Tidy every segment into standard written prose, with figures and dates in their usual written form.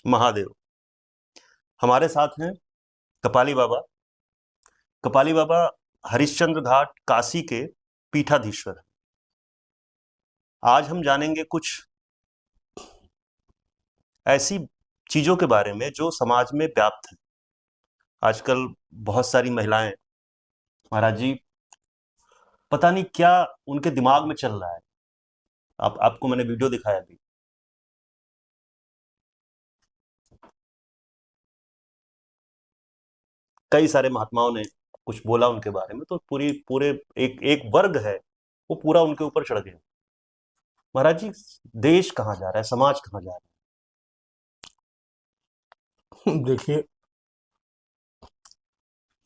महादेव। हमारे साथ हैं कपाली बाबा। कपाली बाबा हरिश्चंद्र घाट काशी के पीठाधीश्वर हैं। आज हम जानेंगे कुछ ऐसी चीजों के बारे में जो समाज में व्याप्त है। आजकल बहुत सारी महिलाएं, महाराज जी, पता नहीं क्या उनके दिमाग में चल रहा है। आपको मैंने वीडियो दिखाया अभी। कई सारे महात्माओं ने कुछ बोला उनके बारे में, तो पूरे एक एक वर्ग है वो पूरा उनके ऊपर चढ़ गया। महाराज जी, देश कहाँ जा रहा है, समाज कहाँ जा रहा देखिए,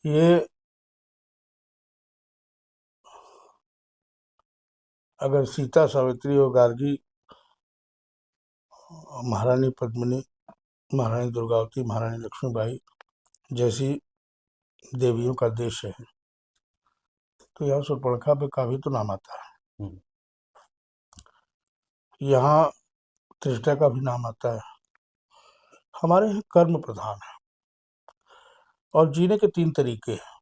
ये अगर सीता, सावित्री और गार्गी, महारानी पद्मिनी, महारानी दुर्गावती, महारानी लक्ष्मीबाई जैसी देवियों का देश है, तो यहाँ शूर्पणखा पे का भी तो नाम आता है। है? यहाँ त्रिष्टा का भी नाम आता है। हमारे यहाँ कर्म प्रधान है और जीने के 3 तरीके हैं।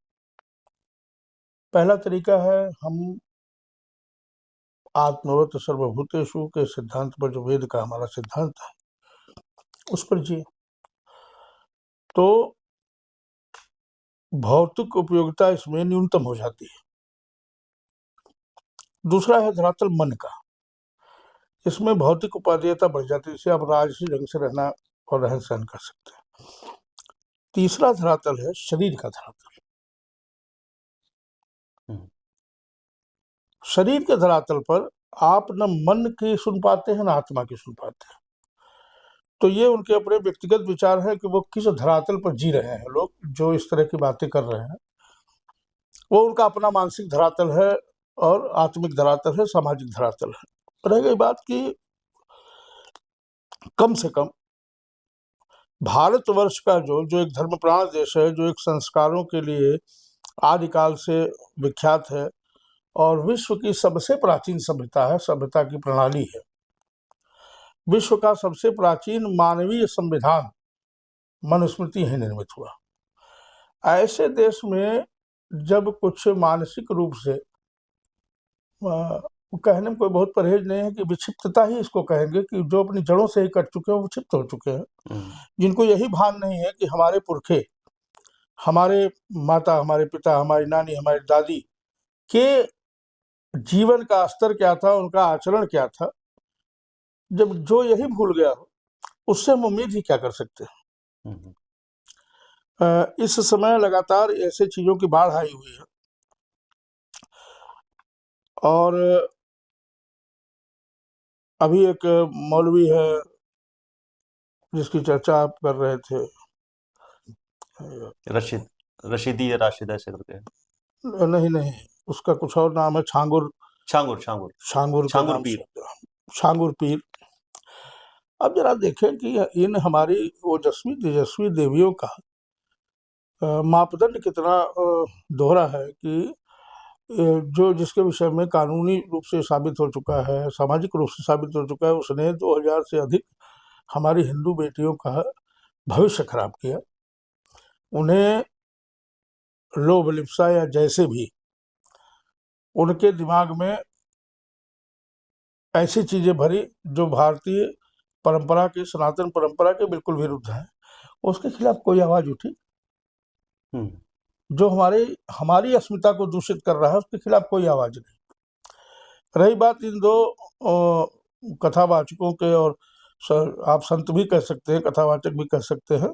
पहला तरीका है हम आत्मवत सर्वभूतेषु के सिद्धांत पर, जो वेद का हमारा सिद्धांत है, उस पर जिए। तो भौतिक उपयोगिता इसमें न्यूनतम हो जाती है। दूसरा है धरातल मन का। इसमें भौतिक उपादेयता बढ़ जाती है, जिससे आप राजसी ढंग से रहना और रहन सहन कर सकते हैं। तीसरा धरातल है शरीर का धरातल। शरीर के धरातल पर आप न मन की सुन पाते हैं, न आत्मा की सुन पाते हैं। तो ये उनके अपने व्यक्तिगत विचार है कि वो किस धरातल पर जी रहे हैं। लोग जो इस तरह की बातें कर रहे हैं, वो उनका अपना मानसिक धरातल है और आत्मिक धरातल है, सामाजिक धरातल है। रह गई बात कि कम से कम भारतवर्ष का जो एक धर्मप्राण देश है, जो एक संस्कारों के लिए आदिकाल से विख्यात है और विश्व की सबसे प्राचीन सभ्यता है, सभ्यता की प्रणाली है, विश्व का सबसे प्राचीन मानवीय संविधान मनुस्मृति ही निर्मित हुआ। ऐसे देश में जब कुछ मानसिक रूप से, कहने में कोई बहुत परहेज नहीं है कि विक्षिप्तता ही इसको कहेंगे, कि जो अपनी जड़ों से ही कट चुके हैं, वो विक्षिप्त हो चुके हैं, जिनको यही भान नहीं है कि हमारे पुरखे, हमारे माता, हमारे पिता, हमारी नानी, हमारी दादी के जीवन का स्तर क्या था, उनका आचरण क्या था। जब जो यही भूल गया हो, उससे हम उम्मीद ही क्या कर सकते हैं। इस समय लगातार ऐसे चीजों की बाढ़ आई हुई है और अभी एक मौलवी है जिसकी चर्चा आप कर रहे थे, रशीदी या राशिद, ऐसे करके। नहीं, उसका कुछ और नाम है, छांगुर पीर। छांगुर पीर। अब जरा देखें कि इन हमारी ओजस्वी तेजस्वी देवियों का मापदंड कितना दोहरा है, कि जो जिसके विषय में कानूनी रूप से साबित हो चुका है, सामाजिक रूप से साबित हो चुका है, उसने 2000 से अधिक हमारी हिंदू बेटियों का भविष्य खराब किया। उन्हें लोभ लिप्सा या जैसे भी उनके दिमाग में ऐसी चीजें भरी जो भारतीय परंपरा के, सनातन परंपरा के बिल्कुल विरुद्ध है, उसके खिलाफ कोई आवाज उठी? जो हमारी अस्मिता को दूषित कर रहा है, उसके खिलाफ कोई आवाज नहीं। रही बात इन दो कथावाचकों के, और आप संत भी कह सकते हैं, कथावाचक भी कह सकते हैं,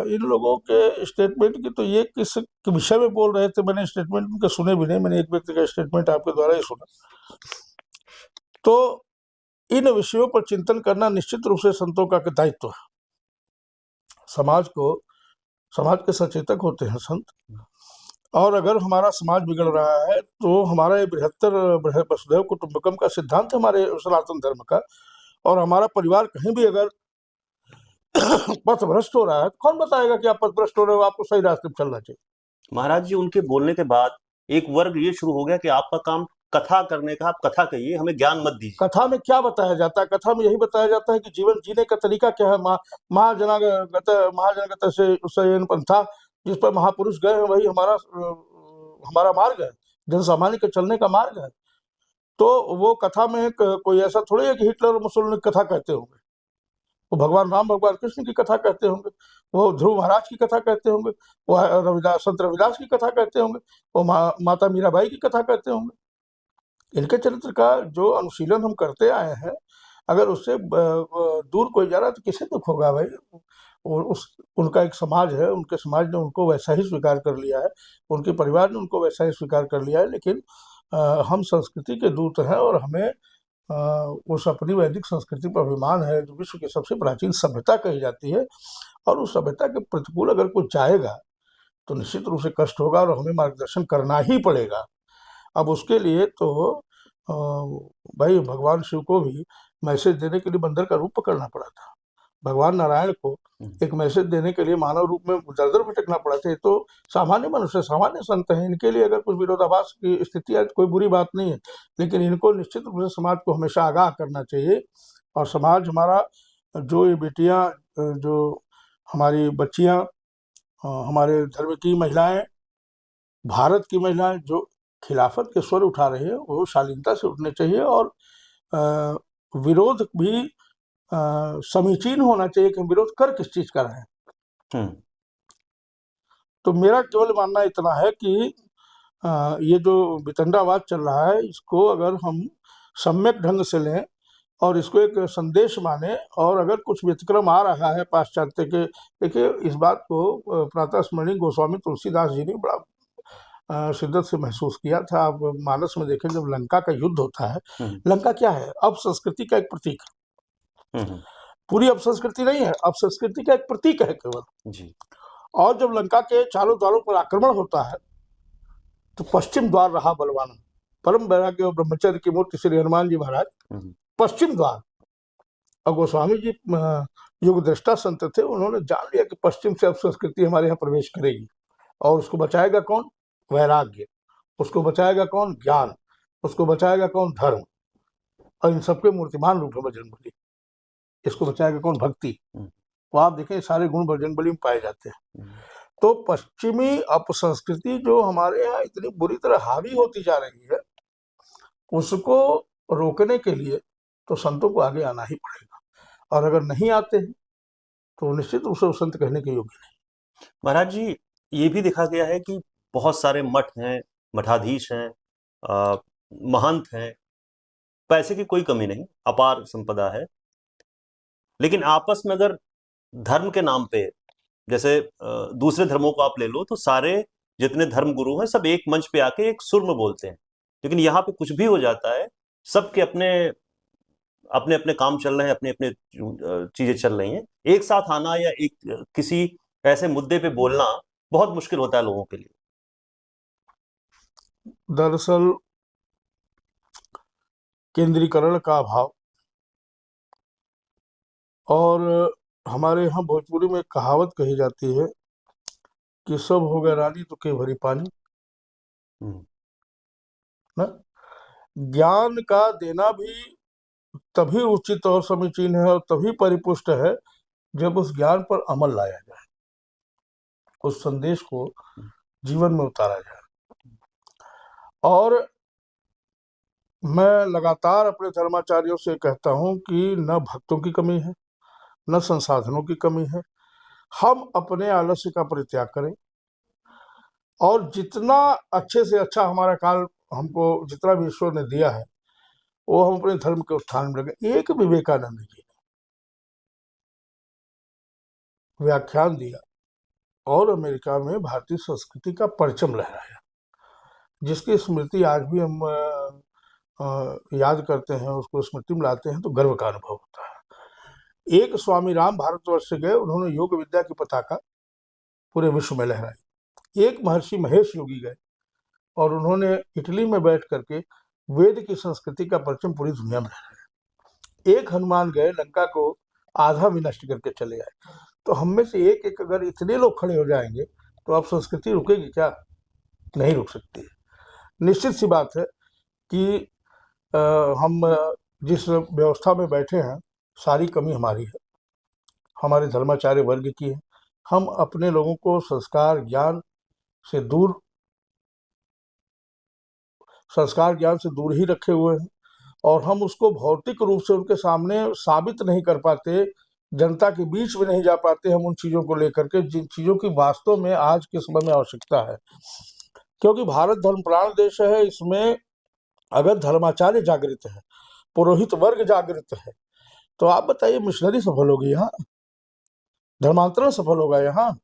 इन लोगों के स्टेटमेंट की, तो ये किस विषय में बोल रहे थे, मैंने स्टेटमेंट उनके सुने भी नहीं। मैंने एक व्यक्ति का स्टेटमेंट आपके द्वारा ही सुना। तो इन विषयों पर चिंतन करना निश्चित रूप से संतों का दायित्व है। समाज के सचेतक होते हैं संत, और अगर हमारा समाज बिगड़ रहा है तो हमारा ये बृहत्तर वसुधैव कुटुंबकम का सिद्धांत है हमारे सनातन धर्म का, और हमारा परिवार कहीं भी अगर पथभ्रष्ट हो रहा है, तो कौन बताएगा कि आप पथभ्रष्ट हो रहे हो, आपको सही रास्ते पर चलना चाहिए। महाराज जी, उनके बोलने के बाद एक वर्ग ये शुरू हो गया कि आपका काम कथा करने का, आप कथा कहिए, हमें ज्ञान मत दीजिए। कथा में क्या बताया जाता है? कथा में यही बताया जाता है कि जीवन जीने का तरीका क्या है। महाजनागत से शयन पंथा, जिस पर महापुरुष गए हैं वही हमारा मार्ग है, जन सामान्य के चलने का मार्ग है। तो वो कथा में कोई ऐसा थोड़ी है कि हिटलर और मुसोलिनी की कथा कहते होंगे। वो भगवान राम भगवान कृष्ण की कथा कहते होंगे, वो ध्रुव महाराज की कथा कहते होंगे, वो संत रविदास की कथा कहते होंगे, वो माता मीराबाई की कथा कहते होंगे। इनके चरित्र का जो अनुशीलन हम करते आए हैं, अगर उससे दूर कोई जा रहा है तो किसे दुख होगा भाई? उनका एक समाज है, उनके समाज ने उनको वैसा ही स्वीकार कर लिया है, उनके परिवार ने उनको वैसा ही स्वीकार कर लिया है। लेकिन हम संस्कृति के दूत हैं और हमें उस अपनी वैदिक संस्कृति पर अभिमान है जो विश्व की सबसे प्राचीन सभ्यता कही जाती है। और उस सभ्यता के प्रतिकूल अगर कुछ जाएगा तो निश्चित रूप से कष्ट होगा और हमें मार्गदर्शन करना ही पड़ेगा। अब उसके लिए तो भाई भगवान शिव को भी मैसेज देने के लिए बंदर का रूप पकड़ना पड़ा था। भगवान नारायण को एक मैसेज देने के लिए मानव रूप में दर-दर भटकना पड़ा था। तो सामान्य मनुष्य, सामान्य संत हैं, इनके लिए अगर कुछ विरोधाभास की स्थिति है तो कोई बुरी बात नहीं है, लेकिन इनको निश्चित रूप से समाज को हमेशा आगाह करना चाहिए। और समाज हमारा, जो ये बेटियां, जो हमारी बच्चियां, हमारे धर्म की महिलाएं, भारत की महिलाएं जो खिलाफत के स्वर उठा रही है, वो शालीनता से उठने चाहिए। और विरोध भी समीचीन होना चाहिए कि हम विरोध कर किस चीज का रहे हैं। तो मेरा केवल मानना इतना है कि ये जो वितंडावाद चल रहा है, इसको अगर हम सम्यक ढंग से लें और इसको एक संदेश माने, और अगर कुछ व्यतिक्रम आ रहा है पाश्चात्य के, देखिए इस बात को प्रातः स्मरणीय गोस्वामी तुलसीदास जी ने बड़ा शिद्दत से महसूस किया था। आप मानस में देखें, जब लंका का युद्ध होता है, लंका क्या है? अपसंस्कृति का एक प्रतीक है। पूरी अपसंस्कृति नहीं है, अपसंस्कृति का एक प्रतीक है केवल जी। और जब लंका के चारों द्वारों पर आक्रमण होता है तो पश्चिम द्वार रहा बलवान, परम वैराग्य और ब्रह्मचर्य की मूर्ति श्री हनुमान जी महाराज पश्चिम द्वार। और गोस्वामी जी युग दृष्टा संत थे, उन्होंने जान लिया कि पश्चिम से अपसंस्कृति हमारे यहाँ प्रवेश करेगी, और उसको बचाएगा कौन? वैराग्य। उसको बचाएगा कौन? ज्ञान। उसको बचाएगा कौन? धर्म। और इन सबके मूर्तिमान रूप है बजरंगबली। इसको बचाएगा कौन? भक्ति। तो आप देखें सारे गुण बजरंगबली में पाए जाते हैं। तो पश्चिमी अपसंस्कृति जो हमारे यहाँ इतनी बुरी तरह हावी होती जा रही है, उसको रोकने के लिए तो संतों को आगे आना ही पड़ेगा। और अगर नहीं आते हैं तो निश्चित रूप से संत कहने के योग्य नहीं। महाराज जी, ये भी देखा गया है कि बहुत सारे मठ हैं, मठाधीश हैं, महंत हैं, पैसे की कोई कमी नहीं, अपार संपदा है, लेकिन आपस में अगर धर्म के नाम पे, जैसे दूसरे धर्मों को आप ले लो तो सारे जितने धर्म गुरु हैं सब एक मंच पे आके एक सुर में बोलते हैं, लेकिन यहाँ पे कुछ भी हो जाता है, सबके अपने अपने अपने काम चल रहे हैं, अपने अपने चीजें चल रही हैं। एक साथ आना या एक किसी ऐसे मुद्दे पे बोलना बहुत मुश्किल होता है लोगों के लिए। दरअसल केंद्रीकरण का अभाव, और हमारे यहाँ भोजपुरी में कहावत कही जाती है कि सब हो गए रानी तो के भरी पानी ना। ज्ञान का देना भी तभी उचित और समीचीन है और तभी परिपुष्ट है जब उस ज्ञान पर अमल लाया जाए, उस संदेश को जीवन में उतारा जाए। और मैं लगातार अपने धर्माचार्यों से कहता हूं कि न भक्तों की कमी है, न संसाधनों की कमी है। हम अपने आलस्य का परित्याग करें और जितना अच्छे से अच्छा हमारा काल हमको जितना भी ईश्वर ने दिया है वो हम अपने धर्म के उत्थान में लगे। एक विवेकानंद जी ने व्याख्यान दिया और अमेरिका में भारतीय संस्कृति का परचम लहराया, जिसकी स्मृति आज भी हम याद करते हैं, उसको स्मृति में लाते हैं तो गर्व का अनुभव होता है। एक स्वामी राम भारतवर्ष से गए, उन्होंने योग विद्या की पताका पूरे विश्व में लहराई। एक महर्षि महेश योगी गए और उन्होंने इटली में बैठ करके वेद की संस्कृति का परचम पूरी दुनिया में लहराया। एक हनुमान गए, लंका को आधा विनष्ट करके चले आए। तो हम में से एक एक अगर इतने लोग खड़े हो जाएंगे तो अब संस्कृति रुकेगी क्या? नहीं रुक सकती है। निश्चित सी बात है कि हम जिस व्यवस्था में बैठे हैं, सारी कमी हमारी है, हमारे धर्माचार्य वर्ग की है। हम अपने लोगों को संस्कार ज्ञान से दूर ही रखे हुए हैं, और हम उसको भौतिक रूप से उनके सामने साबित नहीं कर पाते, जनता के बीच में नहीं जा पाते हम उन चीज़ों को लेकर के, जिन चीज़ों की वास्तव में आज के समय में आवश्यकता है। क्योंकि भारत धर्मप्राण देश है, इसमें अगर धर्माचार्य जागृत है, पुरोहित वर्ग जागृत है, तो आप बताइए मिशनरी सफल होगी यहाँ, धर्मांतरण सफल होगा यहाँ।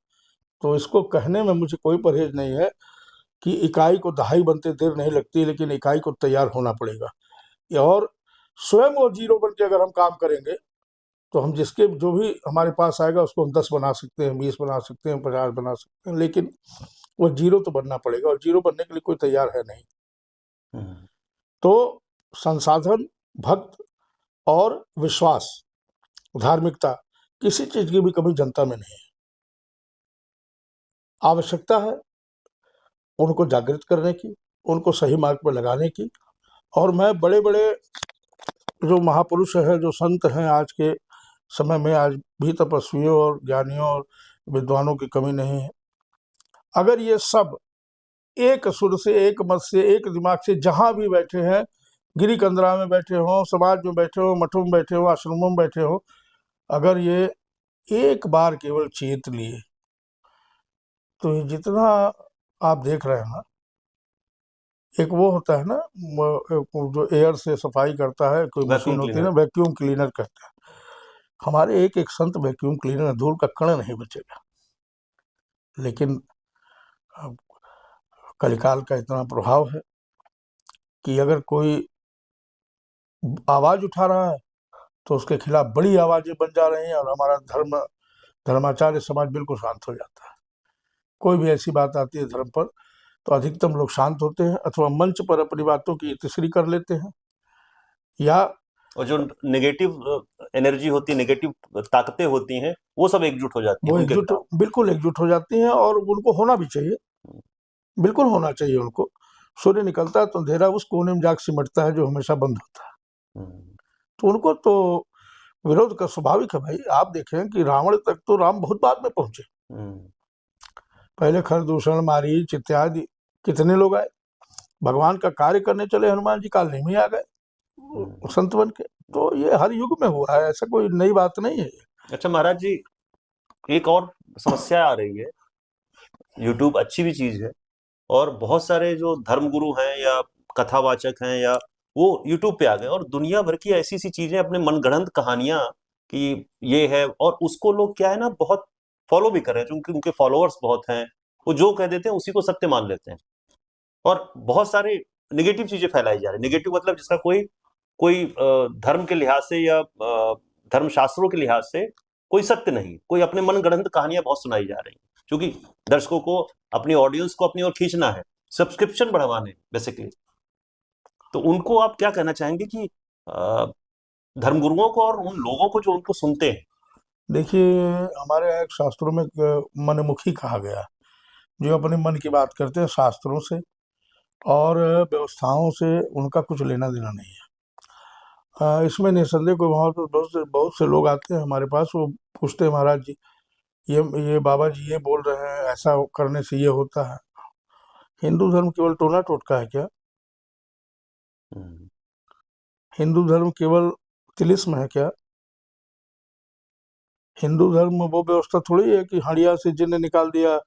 तो इसको कहने में मुझे कोई परहेज नहीं है कि इकाई को दहाई बनते देर नहीं लगती, लेकिन इकाई को तैयार होना पड़ेगा। और स्वयं वो जीरो बन के अगर हम काम करेंगे, तो हम जिसके जो भी हमारे पास आएगा उसको हम 10 बना सकते हैं, 20 बना सकते हैं, 50 बना सकते हैं, लेकिन वो जीरो तो बनना पड़ेगा, और जीरो बनने के लिए कोई तैयार है नहीं। तो संसाधन, भक्त और विश्वास, धार्मिकता, किसी चीज की भी कमी जनता में नहीं है। आवश्यकता है उनको जागृत करने की, उनको सही मार्ग पर लगाने की। और मैं बड़े बड़े जो महापुरुष हैं, जो संत हैं, आज के समय में आज भी तपस्वियों और ज्ञानियों और विद्वानों की कमी नहीं है। अगर ये सब एक सुर से, एक मत से, एक दिमाग से जहां भी बैठे हैं, गिरी कंदरा में बैठे हों, समाज में बैठे हो, मठों में बैठे हो, आश्रमों में बैठे हो, अगर ये एक बार केवल चेत लिए, तो ये जितना आप देख रहे हैं ना, एक वो होता है ना, जो एयर से सफाई करता है, कोई मशीन होती है ना, वैक्यूम क्लीनर कहते हैं। हमारे एक एक संत वैक्यूम क्लीनर, धूल का कण नहीं बचेगा। लेकिन कलिकाल का इतना प्रभाव है कि अगर कोई आवाज उठा रहा है तो उसके खिलाफ बड़ी आवाजें बन जा रही हैं, और हमारा धर्माचार्य समाज बिल्कुल शांत हो जाता है। कोई भी ऐसी बात आती है धर्म पर, तो अधिकतम लोग शांत होते हैं, अथवा मंच पर अपनी बातों की तीसरी कर लेते हैं, या और जो नेगेटिव एनर्जी होती है, नेगेटिव ताकतें होती हैं, वो सब एकजुट हो जाती हैं, वो उनके खिलाफ। बिल्कुल एकजुट हो जाती हैं, और उनको होना भी चाहिए, बिल्कुल होना चाहिए उनको। सूर्य निकलता है तो अंधेरा उस कोने में जाके सिमटता है जो हमेशा बंद होता है। तो उनको तो विरोध का स्वाभाविक है भाई। आप देखें कि रावण तक तो राम बहुत बाद में पहुंचे। पहले खरदूषण, मारीच इत्यादि कितने लोग आए, भगवान का कार्य करने चले हनुमान जी, काल नहीं आ गए संत बन के। तो ये हर युग में हुआ है, ऐसा कोई नई बात नहीं है। अच्छा महाराज जी, एक और समस्या आ रही है। यूट्यूब अच्छी भी चीज है, और बहुत सारे जो धर्मगुरु हैं या कथावाचक हैं, या वो यूट्यूब पे आ गए, और दुनिया भर की ऐसी सी चीजें, अपने मनगढ़ंत कहानियां कि ये है, और उसको लोग क्या है ना, बहुत फॉलो भी कर रहे हैं, क्योंकि उनके फॉलोअर्स बहुत हैं। वो जो कह देते हैं उसी को सत्य मान लेते हैं, और बहुत सारे निगेटिव चीजें फैलाई जा रही है। निगेटिव मतलब जिसका कोई कोई धर्म के लिहाज से या धर्म शास्त्रों के लिहाज से कोई सत्य नहीं, कोई अपने मनगढ़ंत कहानियां बहुत सुनाई जा रही हैं, क्योंकि दर्शकों को, अपनी ऑडियंस को अपनी ओर खींचना है, सब्सक्रिप्शन बढ़वाने बेसिकली। तो उनको आप क्या कहना चाहेंगे कि धर्मगुरुओं को और उन लोगों को जो उनको सुनते हैं? देखिए, हमारे यहाँ एक शास्त्रों में मनमुखी कहा गया, जो अपने मन की बात करते हैं, शास्त्रों से और व्यवस्थाओं से उनका कुछ लेना देना नहीं है। इसमें निसंदेह कोई, वहाँ पर बहुत से लोग आते हैं हमारे पास, वो पूछते हैं महाराज जी, ये बाबा जी ये बोल रहे हैं, ऐसा करने से ये होता है। हिंदू धर्म केवल टोना टोटका है क्या? हिंदू धर्म केवल तिलिस्म है क्या? हिंदू धर्म में वो व्यवस्था थोड़ी है कि हड़िया से जिन्न निकाल दिया,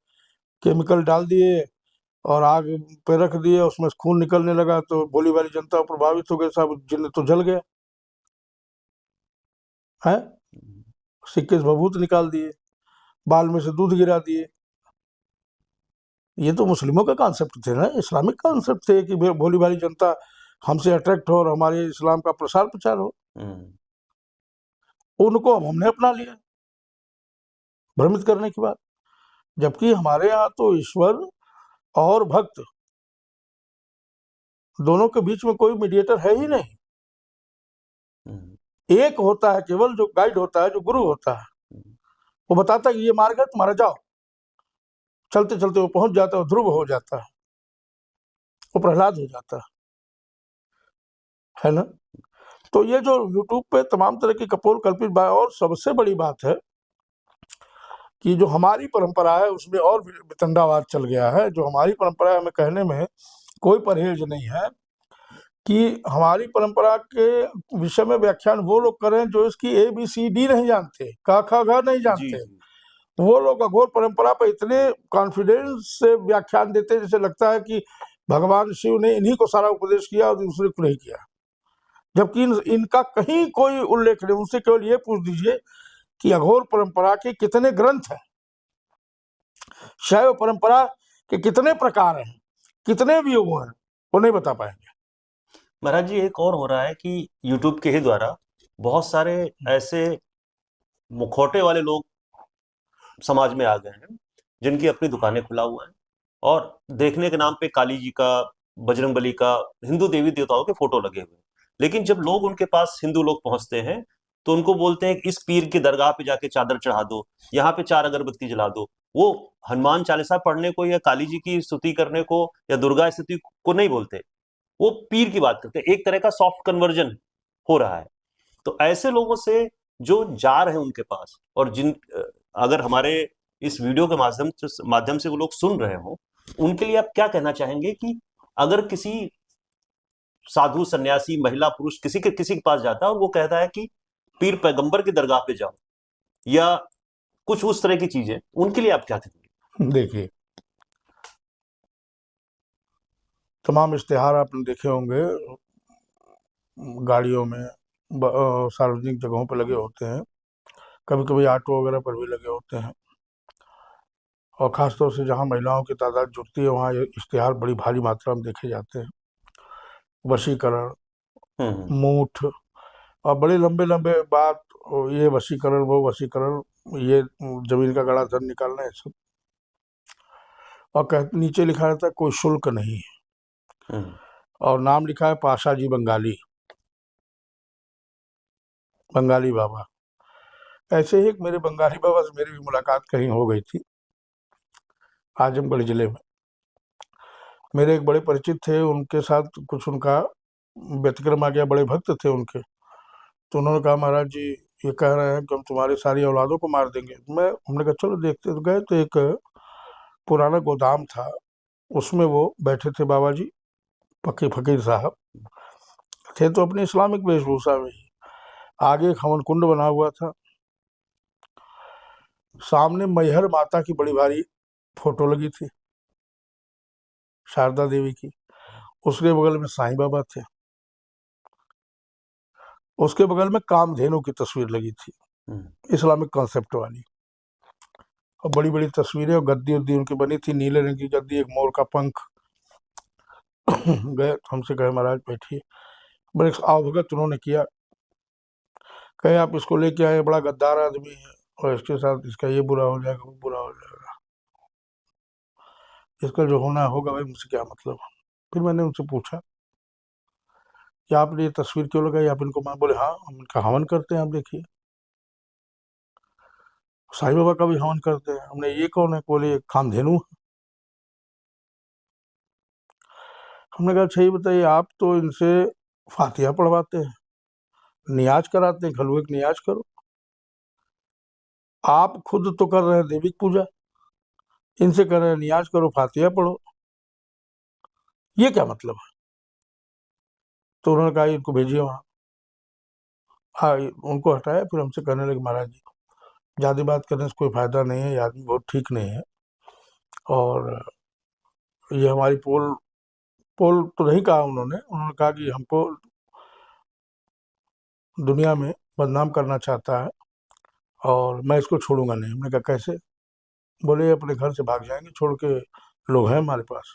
केमिकल डाल दिए और आग पे रख दिए, उसमें खून निकलने लगा तो भोली भाली जनता प्रभावित हो गई, सब जिन्न तो जल गया है। सिक्के से भभूत निकाल दिए, बाल में से दूध गिरा दिए। ये तो मुस्लिमों का कॉन्सेप्ट थे ना, इस्लामिक कॉन्सेप्ट थे कि भोली भाली जनता हमसे अट्रैक्ट हो और हमारे इस्लाम का प्रसार प्रचार हो। उनको अब हमने अपना लिया भ्रमित करने की बात। जबकि हमारे यहाँ तो ईश्वर और भक्त दोनों के बीच में कोई मीडिएटर है ही नहीं। एक होता है केवल, जो गाइड होता है, जो गुरु होता है, वो बताता है कि ये मार्ग है, तुम्हारा जाओ। चलते चलते वो पहुंच जाता है, ध्रुव हो जाता है, वो प्रहलाद हो जाता है। है ना? तो ये जो यूट्यूब पे तमाम तरह की कपोल कल्पित बात, और सबसे बड़ी बात है कि जो हमारी परंपरा है उसमें और भी वितंडावाद चल गया है। जो हमारी परंपरा है, हमें कहने में कोई परहेज नहीं है कि हमारी परंपरा के विषय में व्याख्यान वो लोग करें जो इसकी ABCD नहीं जानते, क ख ग नहीं जी जानते। जी। वो लोग अघोर परंपरा पे इतने कॉन्फिडेंस से व्याख्यान देते हैं, जैसे लगता है कि भगवान शिव ने इन्हीं को सारा उपदेश किया और दूसरे को नहीं किया। जबकि इनका कहीं कोई उल्लेख नहीं। उनसे केवल ये पूछ दीजिए कि अघोर परंपरा के कितने ग्रंथ हैं, शैव परंपरा के कितने प्रकार हैं, कितने व्यूह हैं, वो नहीं बता पाएंगे। महाराज जी, एक और हो रहा है कि यूट्यूब के ही द्वारा बहुत सारे ऐसे मुखौटे वाले लोग समाज में आ गए हैं, जिनकी अपनी दुकानें खुला हुआ है, और देखने के नाम पे काली जी का, बजरंगबली का, हिंदू देवी देवताओं के फोटो लगे हुए हैं। लेकिन जब लोग उनके पास, हिंदू लोग पहुंचते हैं, तो उनको बोलते हैं कि इस पीर की दरगाह पे जाके चादर चढ़ा दो, यहाँ पे 4 अगरबत्ती जला दो। वो हनुमान चालीसा पढ़ने को, या काली जी की स्तुति करने को, या दुर्गा स्तुति को नहीं बोलते। वो पीर की बात करते हैं। एक तरह का सॉफ्ट कन्वर्जन हो रहा है। तो ऐसे लोगों से जो जा रहे हैं उनके पास, और अगर हमारे इस वीडियो के माध्यम से वो लोग सुन रहे हो, उनके लिए आप क्या कहना चाहेंगे कि अगर किसी साधु, सन्यासी, महिला, पुरुष, किसी के पास जाता है और वो कहता है कि पीर पैगंबर की दरगाह पे जाओ, या कुछ उस तरह की चीजें, उनके लिए आप क्या कहेंगे? देखिए, तमाम इश्तिहार आपने देखे होंगे, गाड़ियों में, सार्वजनिक जगहों पर लगे होते हैं, कभी कभी ऑटो वगैरह पर भी लगे होते हैं। और ख़ासतौर से जहाँ महिलाओं की तादाद जुटती है, वहाँ ये इश्तिहार बड़ी भारी मात्रा में देखे जाते हैं। वशीकरण, हम्म। मूठ, और बड़े लंबे लंबे बात, ये वशीकरण, वो वशीकरण, ये जमीन का गड़ा धन निकालना, है सब। और नीचे लिखा रहता है कोई शुल्क नहीं है, हम्म। और नाम लिखा है पाशा जी बंगाली, बंगाली बाबा। ऐसे ही एक मेरे बंगाली बाबा से मेरी भी मुलाकात कहीं हो गई थी, आजमगढ़ जिले में। मेरे एक बड़े परिचित थे, उनके साथ कुछ उनका व्यतिक्रम आ गया, बड़े भक्त थे उनके। तो उन्होंने कहा, महाराज जी ये कह रहे हैं कि हम तुम्हारी सारी औलादों को मार देंगे। हमने कहा चलो देखते। तो गए, तो एक पुराना गोदाम था, उसमें वो बैठे थे बाबा जी, पक्के फकीर साहब थे, तो अपनी इस्लामिक वेशभूषा में ही। आगे एक हवन कुंड बना हुआ था, सामने मैहर माता की बड़ी भारी फोटो लगी थी, शारदा देवी की। उसके बगल में साईं बाबा थे, उसके बगल में कामधेनु की तस्वीर लगी थी, इस्लामिक कॉन्सेप्ट वाली। और बड़ी बड़ी तस्वीरें, और गद्दी उद्दी उनकी बनी थी, नीले रंग की गद्दी, एक मोर का पंख। गए तो हमसे कहे, महाराज बैठिए। बड़े आवभगत उन्होंने किया। कहे, आप इसको लेके आए, बड़ा गद्दार आदमी है, और इसके साथ इसका ये बुरा हो जाएगा, वो बुरा हो जाएगा, इसका जो होना होगा भाई, मुझसे क्या मतलब। फिर मैंने उनसे पूछा कि आपने ये तस्वीर क्यों लगाई, आप इनको मान? बोले हाँ, हम इनका हवन करते हैं, आप देखिए। साईं बाबा का भी हवन करते हैं। हमने, ये कौन है? बोले ये कामधेनु। हमने कहा, अच्छा ये बताइए, आप तो इनसे फातिहा पढ़वाते हैं, नियाज कराते हैं, खलवे की नियाज करो। आप खुद तो कर रहे हैं देवी की पूजा, इनसे कर रहे हैं नियाज करो, फातिहा पढ़ो, ये क्या मतलब है? तो उन्होंने कहा, इनको भेजिए वहाँ। हाँ, उनको हटाया। फिर हमसे कहने लगे, महाराज जी ज़्यादा बात करने से कोई फायदा नहीं है, ये आदमी बहुत ठीक नहीं है, और ये हमारी पोल पोल तो नहीं कहा उन्होंने। उन्होंने कहा कि हमको दुनिया में बदनाम करना चाहता है, और मैं इसको छोड़ूंगा नहीं। हमने कहा कैसे? बोले अपने घर से भाग जाएंगे, छोड़ के लोग हैं हमारे पास।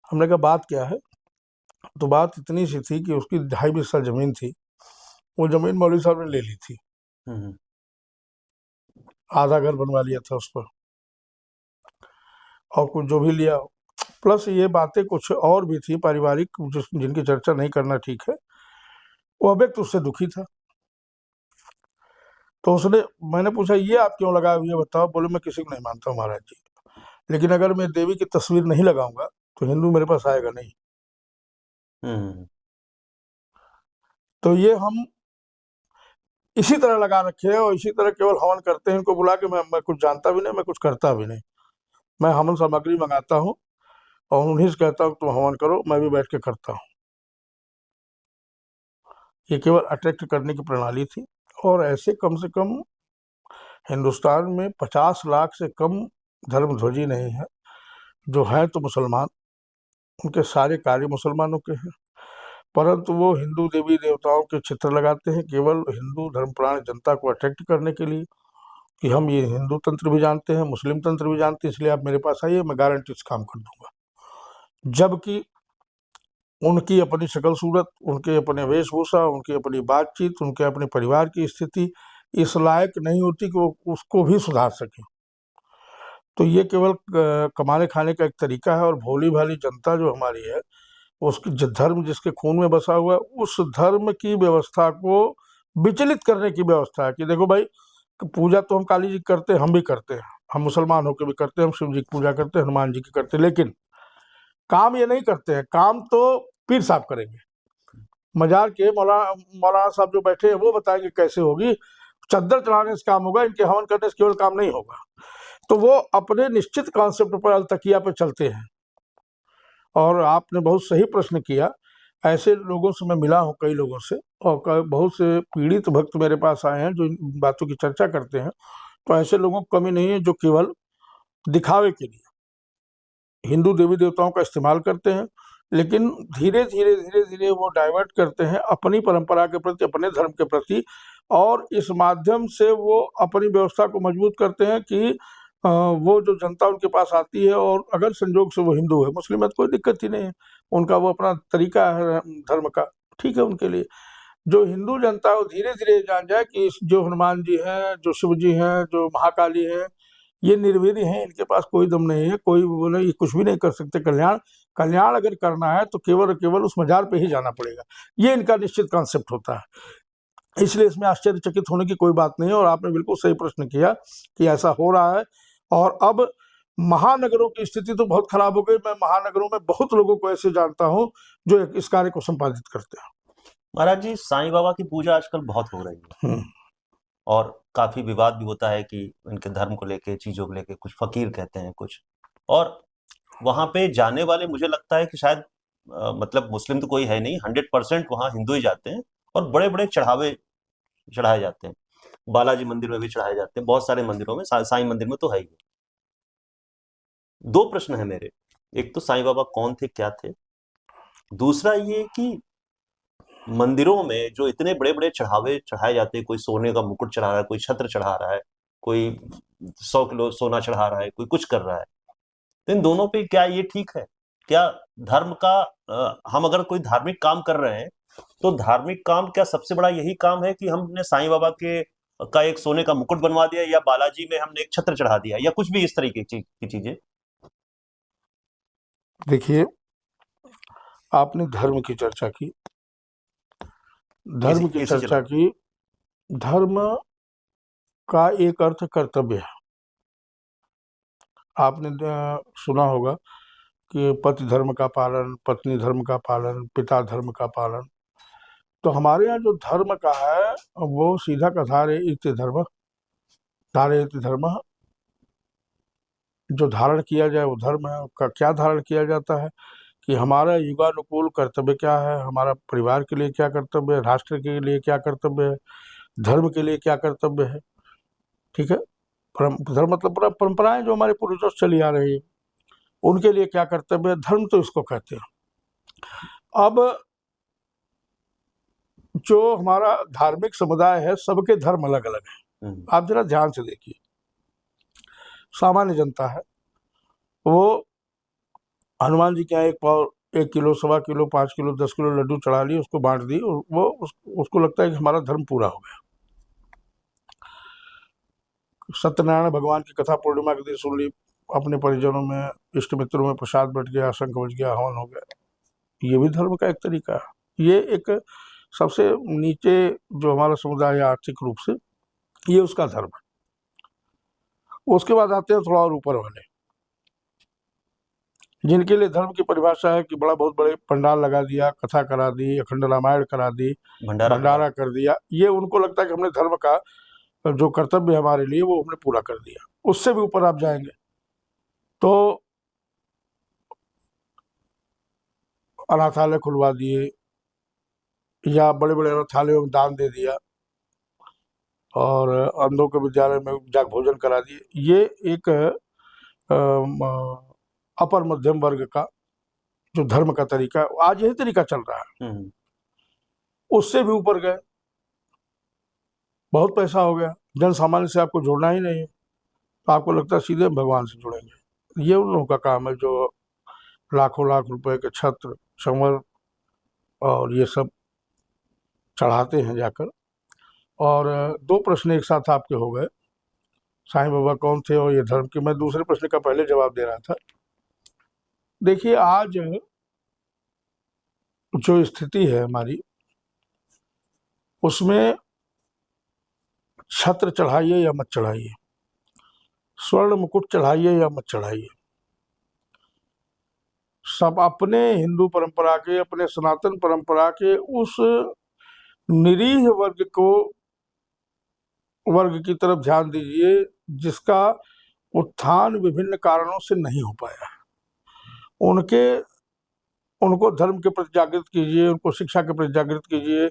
हमने कहा बात क्या है? तो बात इतनी सी थी कि उसकी 2.5 बिस्सा जमीन थी, वो जमीन मौलवी साहब ने ले ली थी, हम्म। आधा घर बनवा लिया था उस पर, और कुछ जो भी लिया। प्लस ये बातें कुछ और भी थी पारिवारिक, जिनकी चर्चा नहीं करना ठीक है। वो अब एक तो उससे दुखी था। तो उसने, मैंने पूछा ये आप क्यों लगाए हुए, बताओ। बोले मैं किसी को नहीं मानता हूँ महाराज जी, लेकिन अगर मैं देवी की तस्वीर नहीं लगाऊंगा तो हिंदू मेरे पास आएगा नहीं। हम्म। तो ये हम इसी तरह लगा रखे हैं और इसी तरह केवल हवन करते हैं। इनको बुला के मैं कुछ जानता भी नहीं, मैं कुछ करता भी नहीं। मैं हवन सामग्री मंगाता हूँ और उन्हीं से कहता हूँ तुम हवन करो, मैं भी बैठ के करता हूँ। ये केवल अट्रैक्ट करने की प्रणाली थी। और ऐसे कम से कम हिंदुस्तान में 50 लाख से कम धर्मध्वजी नहीं है। जो हैं तो मुसलमान, उनके सारे कार्य मुसलमानों के हैं, परंतु वो हिंदू देवी देवताओं के चित्र लगाते हैं केवल हिंदू धर्मप्राण जनता को अट्रैक्ट करने के लिए कि हम ये हिंदू तंत्र भी जानते हैं, मुस्लिम तंत्र भी जानते हैं, इसलिए आप मेरे पास आइए, मैं गारंटी से काम कर दूंगा। जबकि उनकी अपनी शक्ल सूरत, उनके अपने वेशभूषा, उनकी अपनी बातचीत, उनके अपने परिवार की स्थिति इस लायक नहीं होती कि वो उसको भी सुधार सके। तो ये केवल कमाने खाने का एक तरीका है। और भोली भाली जनता जो हमारी है, उसकी धर्म जिसके खून में बसा हुआ है, उस धर्म की व्यवस्था को विचलित करने की व्यवस्था है कि देखो भाई, पूजा तो हम काली जी की करते हैं, हम भी करते हैं, हम मुसलमान होकर भी करते हैं, हम शिव जी की पूजा करते हैं, हनुमान जी की करते हैं, लेकिन काम ये नहीं करते हैं। काम तो पीर साहब करेंगे, मजार के मौलाना साहब जो बैठे हैं वो बताएंगे कैसे होगी। चद्दर चढ़ाने से काम होगा, इनके हवन करने से केवल काम नहीं होगा। तो वो अपने निश्चित कॉन्सेप्ट पर अलतकिया पे चलते हैं। और आपने बहुत सही प्रश्न किया। ऐसे लोगों से मैं मिला हूँ, कई लोगों से, और बहुत से पीड़ित भक्त मेरे पास आए हैं जो इन बातों की चर्चा करते हैं। तो ऐसे लोगों की कमी नहीं है जो केवल दिखावे के लिए हिंदू देवी देवताओं का इस्तेमाल करते हैं, लेकिन धीरे धीरे वो डाइवर्ट करते हैं अपनी परंपरा के प्रति, अपने धर्म के प्रति, और इस माध्यम से वो अपनी व्यवस्था को मजबूत करते हैं कि वो जो जनता उनके पास आती है, और अगर संजोग से वो हिंदू है, मुस्लिम है, तो कोई दिक्कत ही नहीं है, उनका वो अपना तरीका है धर्म का, ठीक है उनके लिए। जो हिंदू जनता है वो धीरे धीरे जान जाए कि जो हनुमान जी हैं, जो शिव जी हैं, जो महाकाली है, ये निर्वीर्य हैं, इनके पास कोई दम नहीं है, कोई बोले ये कुछ भी नहीं कर सकते। कल्याण अगर करना है तो केवल केवल उस मजार पे ही जाना पड़ेगा। ये इनका निश्चित कॉन्सेप्ट होता है। इसलिए इसमें आश्चर्यचकित होने की कोई बात नहीं है। और आपने बिल्कुल सही प्रश्न किया कि ऐसा हो रहा है। और अब महानगरों की स्थिति तो बहुत खराब हो गई। मैं महानगरों में बहुत लोगों को ऐसे जानता हूँ जो इस कार्य को संपादित करते हैं। महाराज जी, साईं बाबा की पूजा आजकल बहुत हो रही है और काफी विवाद भी होता है कि इनके धर्म को लेके, चीजों को लेके, कुछ फकीर कहते हैं कुछ, और वहां पे जाने वाले मुझे लगता है कि शायद मतलब मुस्लिम तो कोई है नहीं, 100% वहां हिंदू ही जाते हैं। और बड़े बड़े चढ़ावे चढ़ाए जाते हैं, बालाजी मंदिर में भी चढ़ाए जाते हैं, बहुत सारे मंदिरों में, साईं मंदिर में तो है ही। दो प्रश्न है मेरे। एक तो साईं बाबा कौन थे, क्या थे? दूसरा ये कि मंदिरों में जो इतने बड़े बड़े चढ़ावे चढ़ाए जाते हैं, कोई सोने का मुकुट चढ़ा रहा है, कोई छत्र चढ़ा रहा है, कोई 100 किलो सोना चढ़ा रहा है, कोई कुछ कर रहा है, तो इन दोनों पे क्या ये ठीक है? क्या धर्म का हम अगर कोई धार्मिक काम कर रहे हैं तो धार्मिक काम क्या सबसे बड़ा यही काम है कि हमने साईं बाबा के का एक सोने का मुकुट बनवा दिया, या बालाजी में हमने एक छत्र चढ़ा दिया, या कुछ भी इस तरीके की चीजें? देखिए, आपने धर्म की चर्चा की, धर्म की चर्चा की। धर्म का एक अर्थ कर्तव्य है। आपने सुना होगा कि पति धर्म का पालन, पत्नी धर्म का पालन, पिता धर्म का पालन। तो हमारे यहाँ जो धर्म का है वो सीधा का धारे इति धर्म, धारे इति धर्म। जो धारण किया जाए वो धर्म है। उसका क्या धारण किया जाता है कि हमारा युगानुकूल कर्तव्य क्या है, हमारा परिवार के लिए क्या कर्तव्य है, राष्ट्र के लिए क्या कर्तव्य है, धर्म के लिए क्या कर्तव्य है। ठीक है, धर्म मतलब परंपराएं जो हमारे पूर्वजों से चली आ रही है, उनके लिए क्या कर्तव्य है, धर्म तो इसको कहते हैं। अब जो हमारा धार्मिक समुदाय है, सबके धर्म अलग अलग है। आप जरा ध्यान से देखिए, सामान्य जनता है, वो हनुमान जी के यहाँ एक पाव, 1 किलो, 1.25 किलो, 5 किलो, 10 किलो लड्डू चढ़ा लिए, उसको बांट दी, और वो उसको लगता है कि हमारा धर्म पूरा हो गया। सत्यनारायण भगवान की कथा पूर्णिमा के दिन सुन ली, अपने परिजनों में, इष्ट मित्रों में प्रसाद बट गया, शंख बज गया, हवन हो गया। ये भी धर्म का एक तरीका है। ये एक सबसे नीचे जो हमारा समुदाय है आर्थिक रूप से, ये उसका धर्म है। उसके बाद आते हैं थोड़ा और ऊपर वाले, जिनके लिए धर्म की परिभाषा है कि बड़ा बहुत बड़े पंडाल लगा दिया, कथा करा दी, अखंड रामायण करा दी, भंडारा कर दिया, ये उनको लगता है कि हमने धर्म का जो कर्तव्य है हमारे लिए वो हमने पूरा कर दिया। उससे भी ऊपर आप जाएंगे तो अनाथालय खुलवा दिए या बड़े बड़े अनाथालयों में दान दे दिया और अंधों के विद्यालय में जाकर भोजन करा दिए। ये एक अपर मध्यम वर्ग का जो धर्म का तरीका है, आज यही तरीका चल रहा है। उससे भी ऊपर गए, बहुत पैसा हो गया, जन सामान्य से आपको जोड़ना ही नहीं है, तो आपको लगता है सीधे भगवान से जुड़ेंगे। ये उन लोगों का काम है जो लाखों लाख रुपए के छत्र, संवर और ये सब चढ़ाते हैं जाकर। और दो प्रश्न एक साथ आपके हो गए, साईं बाबा कौन थे और ये धर्म की। मैं दूसरे प्रश्न का पहले जवाब दे रहा था। देखिए, आज जो स्थिति है हमारी, उसमें छत्र चढ़ाइए या मत चढ़ाइए, स्वर्ण मुकुट चढ़ाइए या मत चढ़ाइए, सब अपने हिंदू परंपरा के, अपने सनातन परंपरा के उस निरीह वर्ग की तरफ ध्यान दीजिए जिसका उत्थान विभिन्न कारणों से नहीं हो पाया। उनको धर्म के प्रति जागृत कीजिए, उनको शिक्षा के प्रति जागृत कीजिए,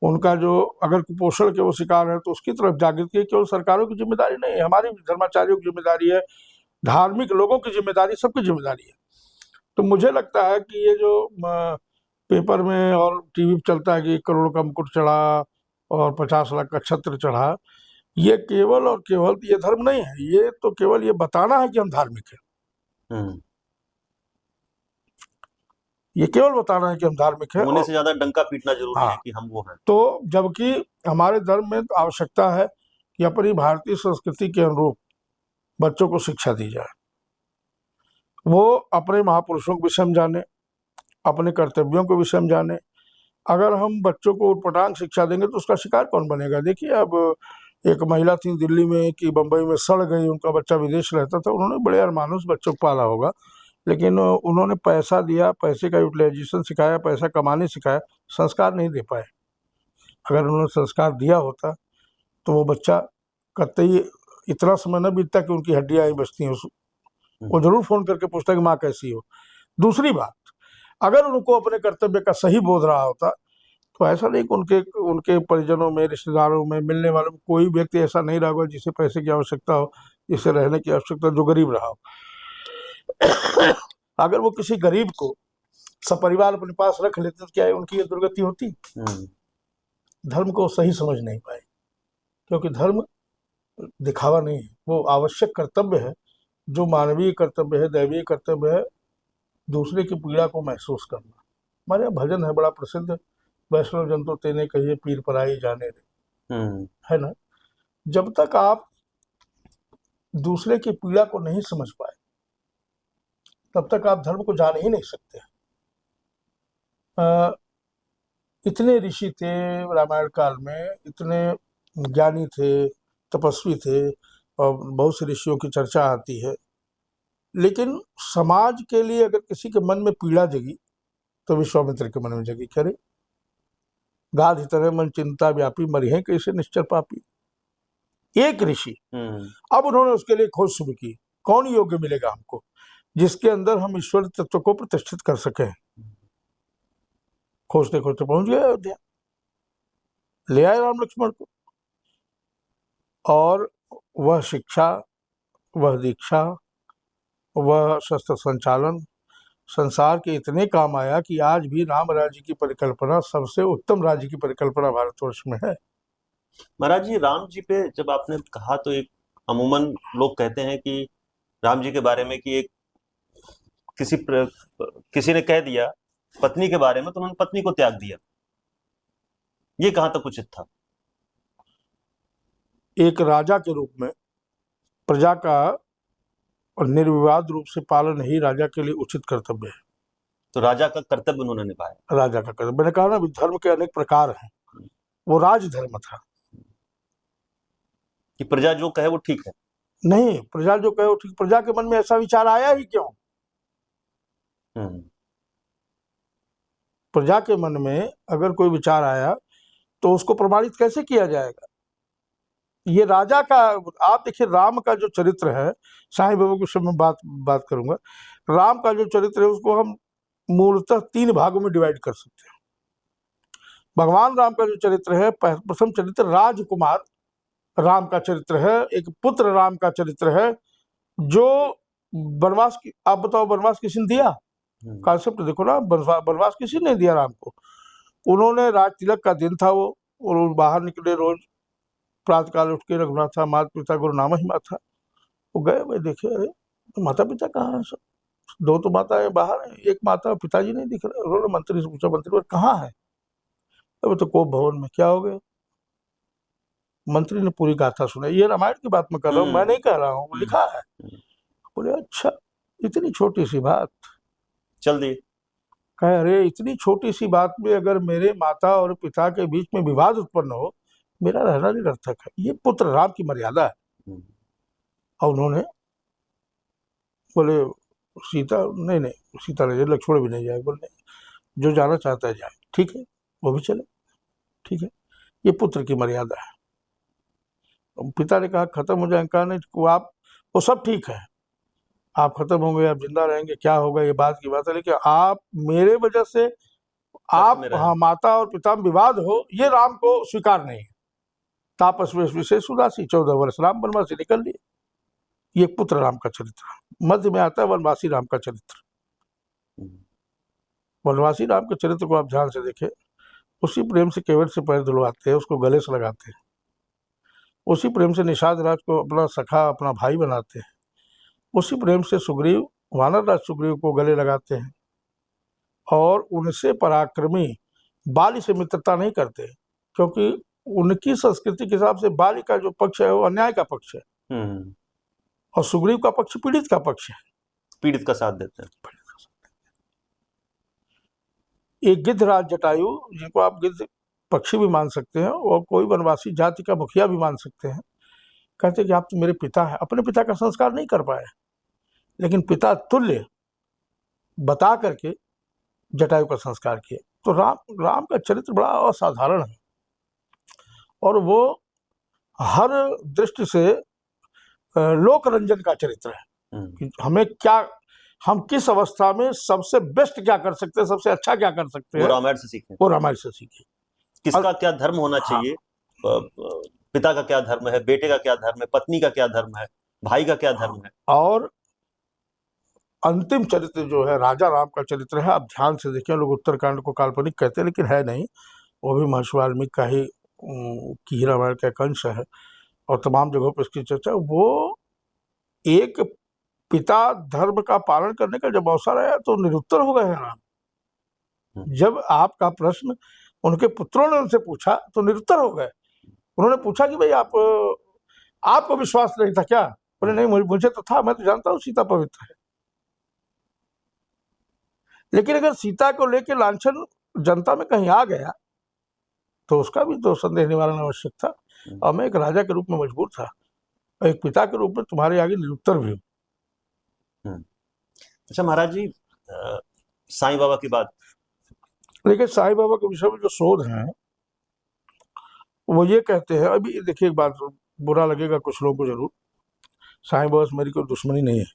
उनका जो अगर कुपोषण के वो शिकार है तो उसकी तरफ जागृत कीजिए। केवल सरकारों की जिम्मेदारी नहीं है, हमारी धर्माचार्यों की जिम्मेदारी है, धार्मिक लोगों की जिम्मेदारी, सबकी जिम्मेदारी है। तो मुझे लगता है कि ये जो पेपर में और टीवी पे चलता है कि 1 करोड़ का मुकुट चढ़ा और 50 लाख का छत्र चढ़ा, ये केवल और केवल ये धर्म नहीं है, ये तो केवल ये बताना है कि हम धार्मिक हैं। ये केवल बताना है कि हम धार्मिक हैं, होने से ज्यादा डंका पीटना जरूरी है कि हम वो हैं। तो जबकि हमारे धर्म में तो आवश्यकता है कि अपनी भारतीय संस्कृति के अनुरूप बच्चों को शिक्षा दी जाए, वो अपने महापुरुषों को भी समझाने, अपने कर्तव्यों को भी समझाने। अगर हम बच्चों को उटपटांग शिक्षा देंगे तो उसका शिकार कौन बनेगा? देखिए, अब एक महिला थी दिल्ली में कि बम्बई में, सड़ गई, उनका बच्चा विदेश रहता था, उन्होंने बड़े अरमानों से बच्चों को पाला होगा, लेकिन उन्होंने पैसा दिया, पैसे का यूटिलाइजेशन सिखाया, पैसा कमाने सिखाया, संस्कार नहीं दे पाए। अगर उन्होंने संस्कार दिया होता तो वो बच्चा कतई इतना समय न बीतता कि उनकी हड्डियां ही बचती हैं, वो जरूर फोन करके पूछता कि माँ कैसी हो। दूसरी बात, अगर उनको अपने कर्तव्य का सही बोध रहा होता तो ऐसा नहीं कि उनके परिजनों में, रिश्तेदारों में, मिलने वालों में कोई व्यक्ति ऐसा नहीं रहा होगा जिसे पैसे की आवश्यकता हो, जिसे रहने की आवश्यकता, जो गरीब रहा हो। अगर वो किसी गरीब को सपरिवार अपने पास रख लेते तो क्या उनकी ये दुर्गति होती? धर्म को सही समझ नहीं पाए, क्योंकि धर्म दिखावा नहीं है, वो आवश्यक कर्तव्य है, जो मानवीय कर्तव्य है, दैवीय कर्तव्य है, दूसरे की पीड़ा को महसूस करना। हमारे यहाँ भजन है बड़ा प्रसिद्ध, वैष्णव जन तो तेने कहिए पीर पराई जाने रे, है ना। जब तक आप दूसरे की पीड़ा को नहीं समझ पाए तब तक आप धर्म को जान ही नहीं सकते। इतने ऋषि थे रामायण काल में, इतने ज्ञानी थे, तपस्वी थे, और बहुत से ऋषियों की चर्चा आती है, लेकिन समाज के लिए अगर किसी के मन में पीड़ा जगी तो विश्वामित्र के मन में जगी। करे गाध तरह मन चिंता व्यापी, मरिहे कैसे निश्चर पापी। एक ऋषि, अब उन्होंने उसके लिए खोज शुरू की, कौन योग्य मिलेगा हमको जिसके अंदर हम ईश्वर तत्व को प्रतिष्ठित कर सके। खोजते खोजते पहुंच गए अयोध्या, ले आए राम लक्ष्मण को, और वह शिक्षा, वह दीक्षा, वह शस्त्र संचालन संसार के इतने काम आया कि आज भी राम राज्य की परिकल्पना सबसे उत्तम राज्य की परिकल्पना भारतवर्ष में है। महाराज जी, राम जी पे जब आपने कहा तो एक अमूमन लोग कहते हैं कि राम जी के बारे में कि एक किसी ने कह दिया पत्नी के बारे में तो उन्होंने पत्नी को त्याग दिया, ये कहां तक उचित था? एक राजा के रूप में प्रजा का और निर्विवाद रूप से पालन ही राजा के लिए उचित कर्तव्य है। तो राजा का कर्तव्य उन्होंने निभाया। राजा का कर्तव्य, मैंने कहा ना, धर्म के अनेक प्रकार हैं, वो राजधर्म था कि प्रजा जो कहे वो ठीक है। नहीं, प्रजा जो कहे वो ठीक, प्रजा के मन में ऐसा विचार आया ही क्यों? हम्म। प्रजा के मन में अगर कोई विचार आया तो उसको प्रमाणित कैसे किया जाएगा? ये राजा का, आप देखिए राम का जो चरित्र है, साईं बाबा के समय बात बात करूंगा, राम का जो चरित्र है उसको हम मूलतः 3 भागों में डिवाइड कर सकते हैं। भगवान राम का जो चरित्र है, प्रथम चरित्र राजकुमार राम का चरित्र है, एक पुत्र राम का चरित्र है, जो वनवास की, आप बताओ वनवास किसी ने दिया? कॉन्सेप्ट देखो ना, वनवास किसी ने दिया राम को। उन्होंने राज तिलक का दिन था वो, और बाहर निकले रोज प्रातः काल उठ के, रघुनाथा माता पिता गुरु नाम ही माता। वो गए, भाई देखे, अरे तो माता पिता कहाँ है? सब 2 तो माताएं बाहर है, एक माता पिताजी नहीं दिख रहे। उन्होंने मंत्री से पूछा, मंत्री कहाँ है? अब तो कोप भवन में। क्या हो गया? मंत्री ने पूरी गाथा सुनाई। ये रामायण की बात मैं कर रहा हूँ, मैं नहीं कह रहा हूँ, लिखा है। बोले अच्छा, इतनी छोटी सी बात, चल दी। कहे अरे इतनी छोटी सी बात में अगर मेरे माता और पिता के बीच में विवाद उत्पन्न हो, मेरा रहना निरर्थक है। ये पुत्र राम की मर्यादा है। और उन्होंने बोले सीता नहीं नहीं, सीता नहीं, लक्ष्मण भी नहीं जाए। बोले नहीं, जो जाना चाहता है जाए। ठीक है, वो भी चले, ठीक है, ये पुत्र की मर्यादा है। पिता ने कहा खत्म हो जाए, कहा नहीं, आप वो सब ठीक है, आप खत्म होंगे, आप जिंदा रहेंगे, क्या होगा ये बात की बात है, लेकिन आप मेरे वजह से आप, हाँ, माता और पिता में विवाद हो, ये राम को स्वीकार नहीं है। तापस वेश विशेष उदासी, 14 वर्ष राम वनवास से निकल लिए। ये पुत्र राम का चरित्र। मध्य में आता है वनवासी राम का चरित्र। वनवासी राम के चरित्र को आप ध्यान से देखें, उसी प्रेम से केवट से पैर धुलवाते हैं, उसको गले से लगाते हैं, उसी प्रेम से निषाद राज को अपना सखा, अपना भाई बनाते हैं, उसी प्रेम से सुग्रीव, वानर राज सुग्रीव को गले लगाते हैं, और उनसे पराक्रमी बाली से मित्रता नहीं करते, क्योंकि उनकी संस्कृति के हिसाब से बाली का जो पक्ष है वो अन्याय का पक्ष है, और सुग्रीव का पक्ष पीड़ित का पक्ष है, पीड़ित का साथ देते हैं। एक गिद्धराज जटायु, जिनको आप गिद्ध पक्षी भी मान सकते हैं और कोई वनवासी जाति का मुखिया भी मान सकते हैं, कहते कि आप तो मेरे पिता हैं। अपने पिता का संस्कार नहीं कर पाए, लेकिन पिता तुल्य बता करके जटायु का संस्कार किए। तो राम का चरित्र बड़ा असाधारण है, और वो हर दृष्टि से लोक रंजन का चरित्र है कि हमें क्या, हम किस अवस्था में सबसे बेस्ट क्या कर सकते हैं, सबसे अच्छा क्या कर सकते हैं, वो रामायण से सीखें। वो रामायण से सीखें। किसका क्या धर्म होना चाहिए, पिता का क्या धर्म है, बेटे का क्या धर्म है, पत्नी का क्या धर्म है, भाई का क्या धर्म है। और अंतिम चरित्र जो है राजा राम का चरित्र है। आप ध्यान से देखें, लोग उत्तरकांड को काल्पनिक कहते हैं, लेकिन है नहीं, वो भी महर्षि वाल्मीकि का ही की रामायण का एक अंश है, और तमाम जगहों पर इसकी चर्चा। वो एक पिता धर्म का पालन करने का जब अवसर आया तो निरुत्तर हो गए हैं राम। जब आपका प्रश्न उनके पुत्रों ने उनसे पूछा तो निरुत्तर हो गए। उन्होंने पूछा कि भाई आपको विश्वास नहीं था क्या? बोले नहीं, मुझे तो था, मैं तो जानता हूँ सीता पवित्र है। लेकिन अगर सीता को लेकर लांछन जनता में कहीं आ गया तो उसका भी तो संदेह निवारण आवश्यक था, और मैं एक राजा के रूप में मजबूर था, और एक पिता के रूप में तुम्हारे आगे निरुत्तर भी हूँ। अच्छा महाराज जी, साईं बाबा की बात, लेकिन साईं बाबा के विषय में जो शोध हैं वो ये कहते हैं, अभी देखिए एक बात बुरा लगेगा कुछ लोगों को जरूर, साईं बाबा से मेरी कोई दुश्मनी नहीं है।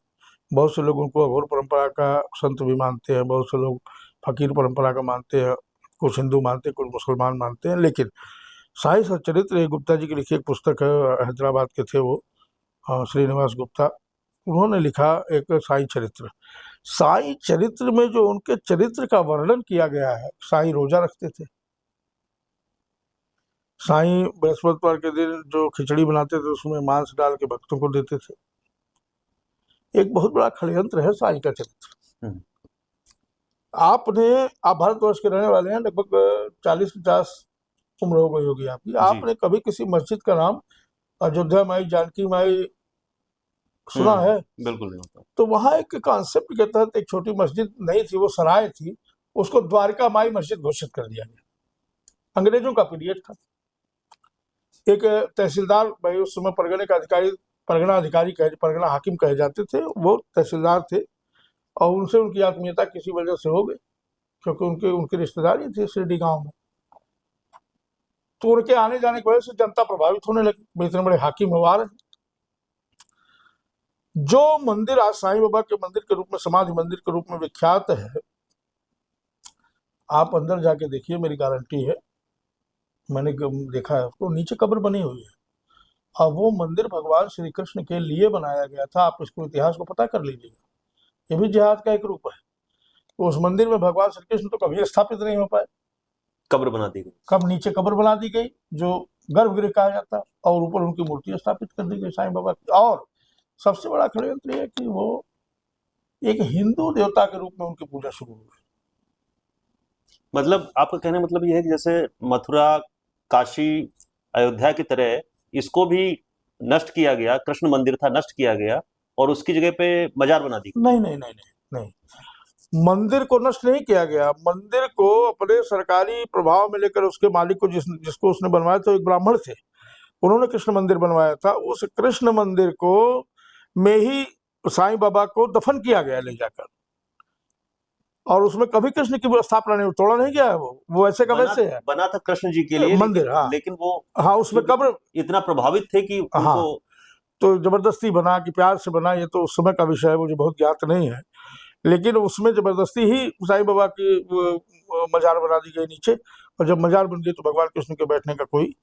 बहुत से लोग उनको अघोर परंपरा का संत भी मानते हैं, बहुत से लोग फकीर परंपरा का मानते हैं, कुछ हिंदू मानते हैं, कुछ मुसलमान मानते हैं। लेकिन साईं सच्चरित्र गुप्ता जी की लिखी एक पुस्तक है, हैदराबाद के थे वो, श्रीनिवास गुप्ता, उन्होंने लिखा एक साईं चरित्र। साईं चरित्र में जो उनके चरित्र का वर्णन किया गया है, साईं रोजा रखते थे, साईं बृहस्पतिवार के दिन जो खिचड़ी बनाते थे उसमें मांस डाल के भक्तों को देते थे। एक बहुत बड़ा षड्यंत्र है साईं का चरित्र। आप भारतवर्ष के रहने वाले हैं, लगभग 40-50 उम्र हो गई होगी आपकी। आपने कभी किसी मस्जिद का नाम अयोध्या माई, जानकी माई सुना है? बिल्कुल नहीं होता। तो वहां एक कॉन्सेप्ट के तहत एक छोटी मस्जिद नहीं थी, वो सराय थी, उसको द्वारका माई मस्जिद घोषित कर दिया गया। अंग्रेजों का पीरियड था। एक तहसीलदार, भाई उस समय परगना अधिकारी, परगना हाकिम कहे जाते थे, वो तहसीलदार थे, और उनसे उनकी आत्मीयता किसी वजह से हो गई, क्योंकि उनके उनकी रिश्तेदारी थी शिरडी गांव में। तो उनके आने जाने की वजह से जनता प्रभावित होने लगी, भाई इतने बड़े हाकिम हो आ रहे हैं। जो मंदिर आज साईं बाबा के मंदिर के रूप में, समाधि मंदिर के रूप में विख्यात है, आप अंदर जाके देखिए, मेरी गारंटी है, मैंने देखा है उसको, नीचे कब्र बनी हुई है। और वो मंदिर भगवान श्री कृष्ण के लिए बनाया गया था। आप इसको इतिहास को पता कर लीजिएगा, ये भी जिहाद का एक रूप है। तो उस मंदिर में भगवान श्री कृष्ण तो कभी स्थापित नहीं हो पाए, कब्र बना दी गई। कब नीचे कब्र बना दी गई, जो गर्भगृह कहा जाता, और ऊपर उनकी मूर्ति स्थापित कर दी गई साईं बाबा की। और सबसे बड़ा षड्यंत्र ये है कि वो एक हिंदू देवता के रूप में उनकी पूजा शुरू हो गई। मतलब आपका कहने मतलब ये है कि जैसे मथुरा, काशी, अयोध्या की तरह इसको भी नष्ट किया गया, कृष्ण मंदिर था नष्ट किया गया और उसकी जगह पे मजार बना दी गई। नहीं नहीं नहीं नहीं नहीं, मंदिर को नष्ट नहीं किया गया। मंदिर को अपने सरकारी प्रभाव में लेकर उसके मालिक को, जिसको उसने बनवाया था, एक ब्राह्मण थे, उन्होंने कृष्ण मंदिर बनवाया था। उस कृष्ण मंदिर को में ही साईं बाबा को दफन किया गया ले जाकर, और उसमें कभी कृष्ण की स्थापना नहीं, तोड़ा नहीं गया है। वो ऐसे का वैसे है, बना था कृष्ण जी के लिए मंदिर। हाँ लेकिन वो, हाँ, उसमें कब्र इतना प्रभावित थे कि उनको, हाँ, तो जबरदस्ती बना कि प्यार से बना, ये तो उस समय का विषय है, मुझे बहुत ज्ञात नहीं है। लेकिन उसमें जबरदस्ती ही साईं बाबा की मजार बना दी गई नीचे। और जब मजार बन गई तो भगवान कृष्ण के बैठने का कोई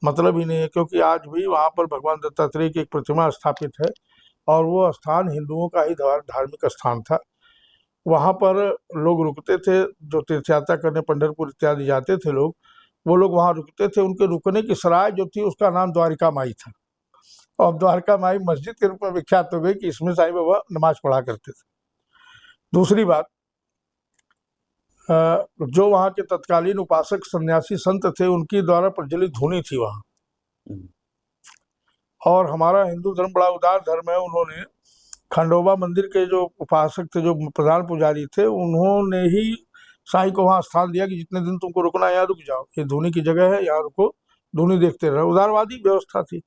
मतलब ही नहीं है, क्योंकि आज भी वहाँ पर भगवान दत्तात्रेय की एक प्रतिमा स्थापित है, और वो स्थान हिंदुओं का ही धार्मिक स्थान था। वहाँ पर लोग रुकते थे, जो तीर्थ यात्रा करने पंढरपुर इत्यादि जाते थे लोग, वो लोग वहाँ रुकते थे। उनके रुकने की सराय जो थी उसका नाम द्वारिका माई था, और द्वारका माई मस्जिद के रूप में विख्यात हो गई कि इसमें साईं बाबा नमाज पढ़ा करते थे। दूसरी बात, जो वहाँ के तत्कालीन उपासक सन्यासी संत थे, उनकी द्वारा प्रज्वलित धुनी थी वहाँ। और हमारा हिंदू धर्म बड़ा उदार धर्म है। उन्होंने खंडोबा मंदिर के जो उपासक थे, जो प्रधान पुजारी थे, उन्होंने ही साईं को वहाँ स्थान दिया कि जितने दिन तुमको रुकना है यहाँ रुक जाओ, ये धुनी की जगह है, यहाँ रुको, धुनी देखते रहो। उदारवादी व्यवस्था थी।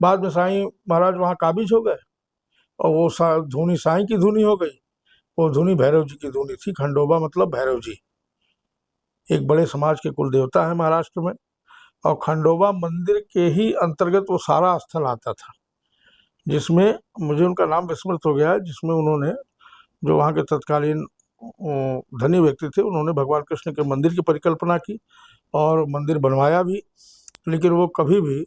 बाद में साईं महाराज वहाँ काबिज हो गए, और वो धुनी साईं की धुनी हो गई। वो धुनी भैरव जी की धुनी थी। खंडोबा मतलब भैरव जी, एक बड़े समाज के कुल देवता है महाराष्ट्र में, और खंडोबा मंदिर के ही अंतर्गत वो सारा स्थल आता था, जिसमें मुझे उनका नाम विस्मृत हो गया है, जिसमें उन्होंने, जो वहाँ के तत्कालीन धनी व्यक्ति थे, उन्होंने भगवान कृष्ण के मंदिर की परिकल्पना की और मंदिर बनवाया भी, लेकिन वो कभी भी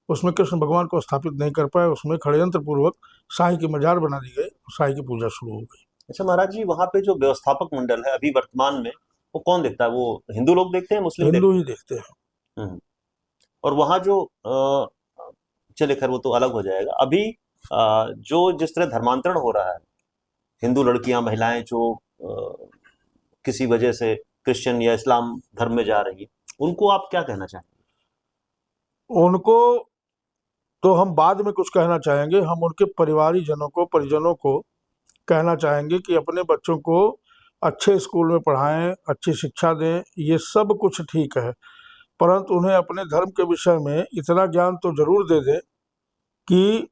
उसमें कृष्ण भगवान को स्थापित नहीं कर पाए। उसमें षड्यंत्र पूर्वक साईं की मजार बना दी गई, साईं की पूजा शुरू हो गई। अच्छा महाराज जी, वहाँ पे जो व्यवस्थापक मंडल है अभी वर्तमान में, वो कौन देखता है? वो हिंदू लोग देखते हैं, मुस्लिम हिंदू ही देखते हैं। और वहाँ जो चले खैर वो तो अलग हो जाएगा। अभी जो जिस तरह धर्मांतरण हो रहा है, हिंदू लड़कियां, महिलाएं जो किसी वजह से क्रिश्चियन या इस्लाम धर्म में जा रही है, उनको आप क्या कहना चाहेंगे? उनको तो हम बाद में कुछ कहना चाहेंगे। हम उनके परिजनों को कहना चाहेंगे कि अपने बच्चों को अच्छे स्कूल में पढ़ाएं, अच्छी शिक्षा दें, ये सब कुछ ठीक है, परंतु उन्हें अपने धर्म के विषय में इतना ज्ञान तो जरूर दे दें कि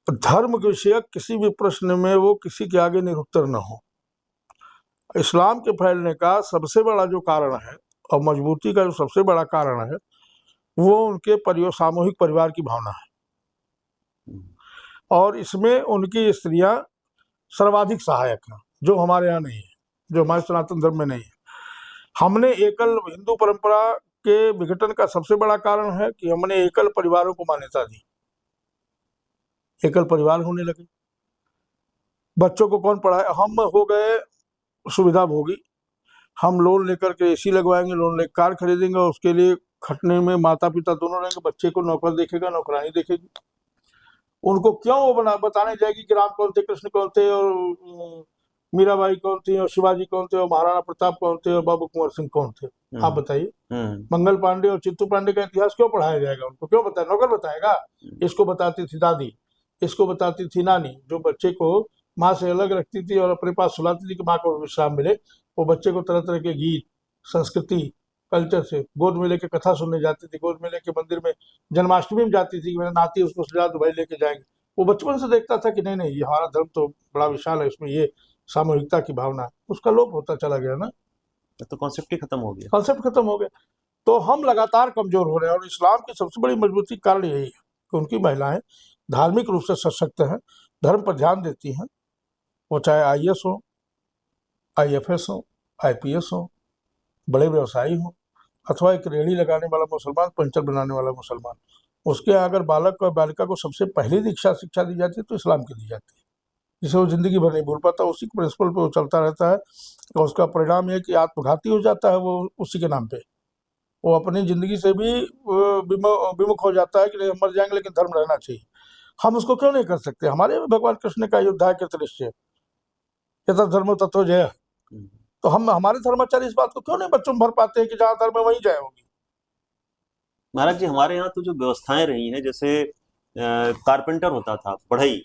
धर्म विषयक किसी भी प्रश्न में वो किसी के आगे निरुत्तर न हो। इस्लाम के फैलने का सबसे बड़ा जो कारण है, और मजबूती का जो सबसे बड़ा कारण है, वो उनके सामूहिक परिवार की भावना है, और इसमें उनकी स्त्रियां सर्वाधिक सहायक हैं, जो हमारे यहाँ नहीं है, जो हमारे सनातन धर्म में नहीं है। हमने एकल हिंदू परंपरा के विघटन का सबसे बड़ा कारण है कि हमने एकल परिवारों को मान्यता दी, एकल परिवार होने लगे। बच्चों को कौन पढ़ाए? हम हो गए सुविधा भोगी। हम लोन लेकर के एसी लगवाएंगे, लोन लेकर कार खरीदेंगे, और उसके लिए खटने में माता पिता दोनों रहेंगे। बच्चे को नौकर देखेगा, नौकरानी देखेगी। उनको क्यों वो बताने जाएगी कि राम कौन थे, कृष्ण कौन थे, और मीराबाई कौन थी, और शिवाजी कौन थे, और महाराणा प्रताप कौन थे, और बाबू कुंवर सिंह कौन थे? आप बताइए। मंगल पांडे और चित्तू पांडे का इतिहास क्यों पढ़ाया जाएगा? उनको क्यों बताया? नौकर बताएगा? इसको बताती थी दादी, इसको बताती थी नानी, जो बच्चे को माँ से अलग रखती थी और अपने पास सुलाती थी कि माँ को विश्राम मिले। वो बच्चे को तरह तरह के गीत, संस्कृति, कल्चर से गोद में लेके कथा सुनने जाती थी, गोद में लेके मंदिर में जन्माष्टमी में जाती थी, मेरा नाती उसको सजा दो भाई लेके जाएंगे। वो बचपन से देखता था कि नहीं नहीं, ये हमारा धर्म तो बड़ा विशाल है, इसमें ये सामूहिकता की भावना है, उसका लोप होता चला गया ना, तो कॉन्सेप्ट ही खत्म हो गया। कॉन्सेप्ट खत्म हो गया। तो हम लगातार कमजोर हो रहे हैं, और इस्लाम की सबसे बड़ी मजबूती का कारण यही है कि उनकी महिलाएं धार्मिक रूप से सशक्त हैं, धर्म पर ध्यान देती हैं, वो चाहे आईएएस हो, आईएफएस हो, आईपीएस हो, बड़े व्यवसायी हो, अथवा एक रेहड़ी लगाने वाला मुसलमान, पंचर बनाने वाला मुसलमान। उसके यहाँ अगर बालक और बालिका को सबसे पहली दीक्षा शिक्षा दी जाती है तो इस्लाम की दी जाती है, जिसे वो जिंदगी भर नहीं भूल पाता, उसी प्रिंसिपल पे वो चलता रहता है, और उसका परिणाम ये कि आत्मघाती हो जाता है वो उसी के नाम पे। वो अपनी जिंदगी से भी विमुख हो जाता है कि नहीं, हम मर जाएंगे लेकिन धर्म रहना चाहिए। हम उसको क्यों नहीं कर सकते? हमारे भी भगवान कृष्ण ने कहा अयोध्या के दृश्य यथा धर्म तत्व जय। तो हम हमारे धर्माचार्य इस बात को क्यों नहीं बच्चों में भर पाते हैं कि जहाँ धर्म है वहीं जय होगी? महाराज जी, हमारे यहाँ तो जो व्यवस्थाएं रही हैं, जैसे कारपेंटर होता था, बढ़ई,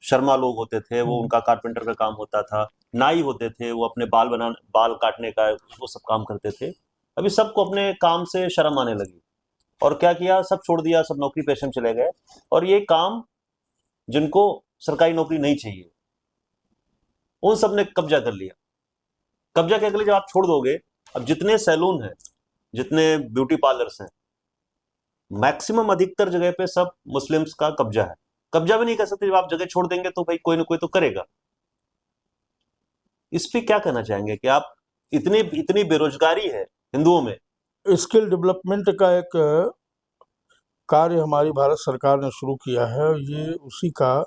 शर्मा लोग होते थे, वो उनका कारपेंटर का काम होता था। नाई होते थे, वो अपने बाल काटने का वो सब काम करते थे। अभी सबको अपने काम से शर्म आने लगी, और क्या किया, सब छोड़ दिया, सब नौकरी पेशे में चले गए। और ये काम जिनको सरकारी नौकरी नहीं चाहिए, उन सब ने कब्जा कर लिया। कब्जा क्या कर लिया, जब आप छोड़ दोगे, अब जितने सैलून हैं, जितने ब्यूटी पार्लर्स हैं, मैक्सिमम अधिकतर जगह पे सब मुस्लिम्स का कब्जा है। कब्जा भी नहीं कर सकते, जब आप जगह छोड़ देंगे तो भाई कोई ना कोई तो करेगा। इस पे क्या कहना चाहेंगे कि आप, इतनी इतनी बेरोजगारी है हिंदुओं में। स्किल डेवलपमेंट का एक कार्य हमारी भारत सरकार ने शुरू किया है, ये उसी का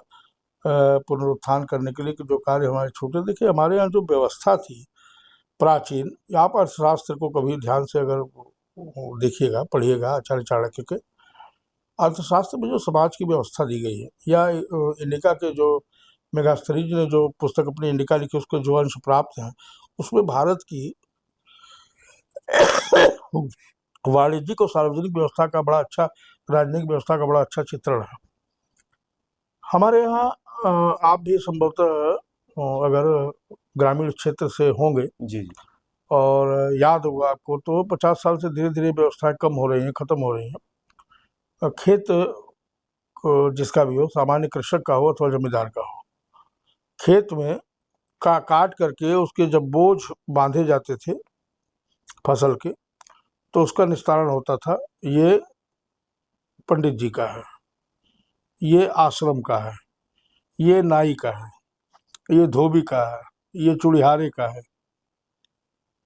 पुनरुत्थान करने के लिए कि जो कार्य हमारे छूटे। देखिए, हमारे यहाँ जो व्यवस्था थी प्राचीन, आप अर्थशास्त्र को कभी ध्यान से अगर देखिएगा, पढ़िएगा, आचार्य चाणक्य के अर्थशास्त्र में जो समाज की व्यवस्था दी गई है, या इंडिका के जो मेगास्थनीज ने जो पुस्तक अपनी इंडिका लिखी, उसके जो अंश प्राप्त हैं, उसमें भारत की वाणिज्यिक और सार्वजनिक व्यवस्था का बड़ा अच्छा, राजनीतिक व्यवस्था का बड़ा अच्छा चित्रण है। हमारे यहाँ आप भी संभवतः अगर ग्रामीण क्षेत्र से होंगे, जी जी। और याद होगा आपको, तो 50 साल से धीरे धीरे व्यवस्थाएं कम हो रही हैं, खत्म हो रही हैं। खेत जिसका भी हो, सामान्य कृषक का हो अथवा जमींदार का हो, खेत में काट करके उसके जब बोझ बांधे जाते थे फसल के, तो उसका निस्तारण होता था। ये पंडित जी का है, ये आश्रम का है, ये नाई का है, ये धोबी का है, ये चूड़िहारे का है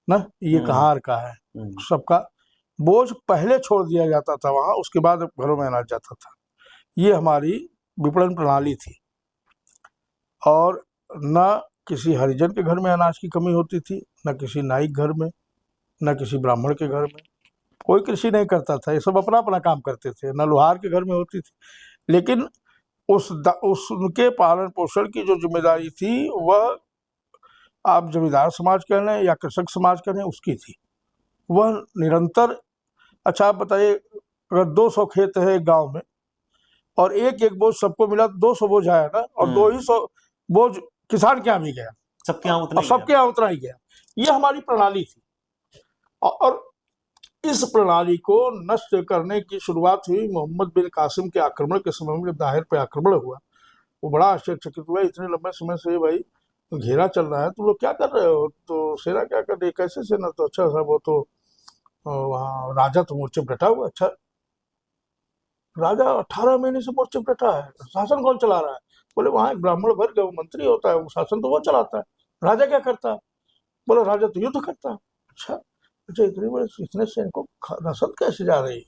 ना, ये कहार का है। सबका बोझ पहले छोड़ दिया जाता था वहां, उसके बाद घरों में अनाज जाता था। ये हमारी विपणन प्रणाली थी, और न किसी हरिजन के घर में अनाज की कमी होती थी, न किसी नाई घर में, न किसी ब्राह्मण के घर में। कोई कृषि नहीं करता था, ये सब अपना अपना काम करते थे। न लोहार के घर में होती थी, लेकिन उनके पालन पोषण की जो जिम्मेदारी थी, वह आप जमींदार समाज कह लें या कृषक समाज कह लें, उसकी थी। वह निरंतर, अच्छा आप बताइए, अगर 200 खेत है एक गांव में, और एक एक बोझ सबको मिला तो 200 बोझ आया ना, और 200 बोझ किसान के यहाँ भी गया, सबके यहाँ उतना और सबके यहाँ उतना ही गया। ये हमारी प्रणाली थी, और इस प्रणाली को नष्ट करने की शुरुआत हुई मोहम्मद बिन कासिम के आक्रमण के समय में। जब दाहिर पे आक्रमण हुआ, वो बड़ा आश्चर्यचकित हुआ, इतने लंबे समय से भाई घेरा चल रहा है, तुम लोग क्या कर रहे हो? तो सेना क्या कर रही है? कैसे सेना? तो अच्छा साहब, वो तो वहाँ राजा तो मोर्चे पर डटा हुआ। अच्छा, राजा 18 महीने से मोर्चे पर डटा है, शासन कौन चला रहा है? बोले वहाँ एक ब्राह्मण वर्ग है, वो मंत्री होता है, वो शासन तो वो चलाता है, राजा क्या करता है? बोले राजा तो युद्ध करता है। अच्छा अच्छा, इतने बड़े इतने सैनिकों को नसत कैसे जा रही है?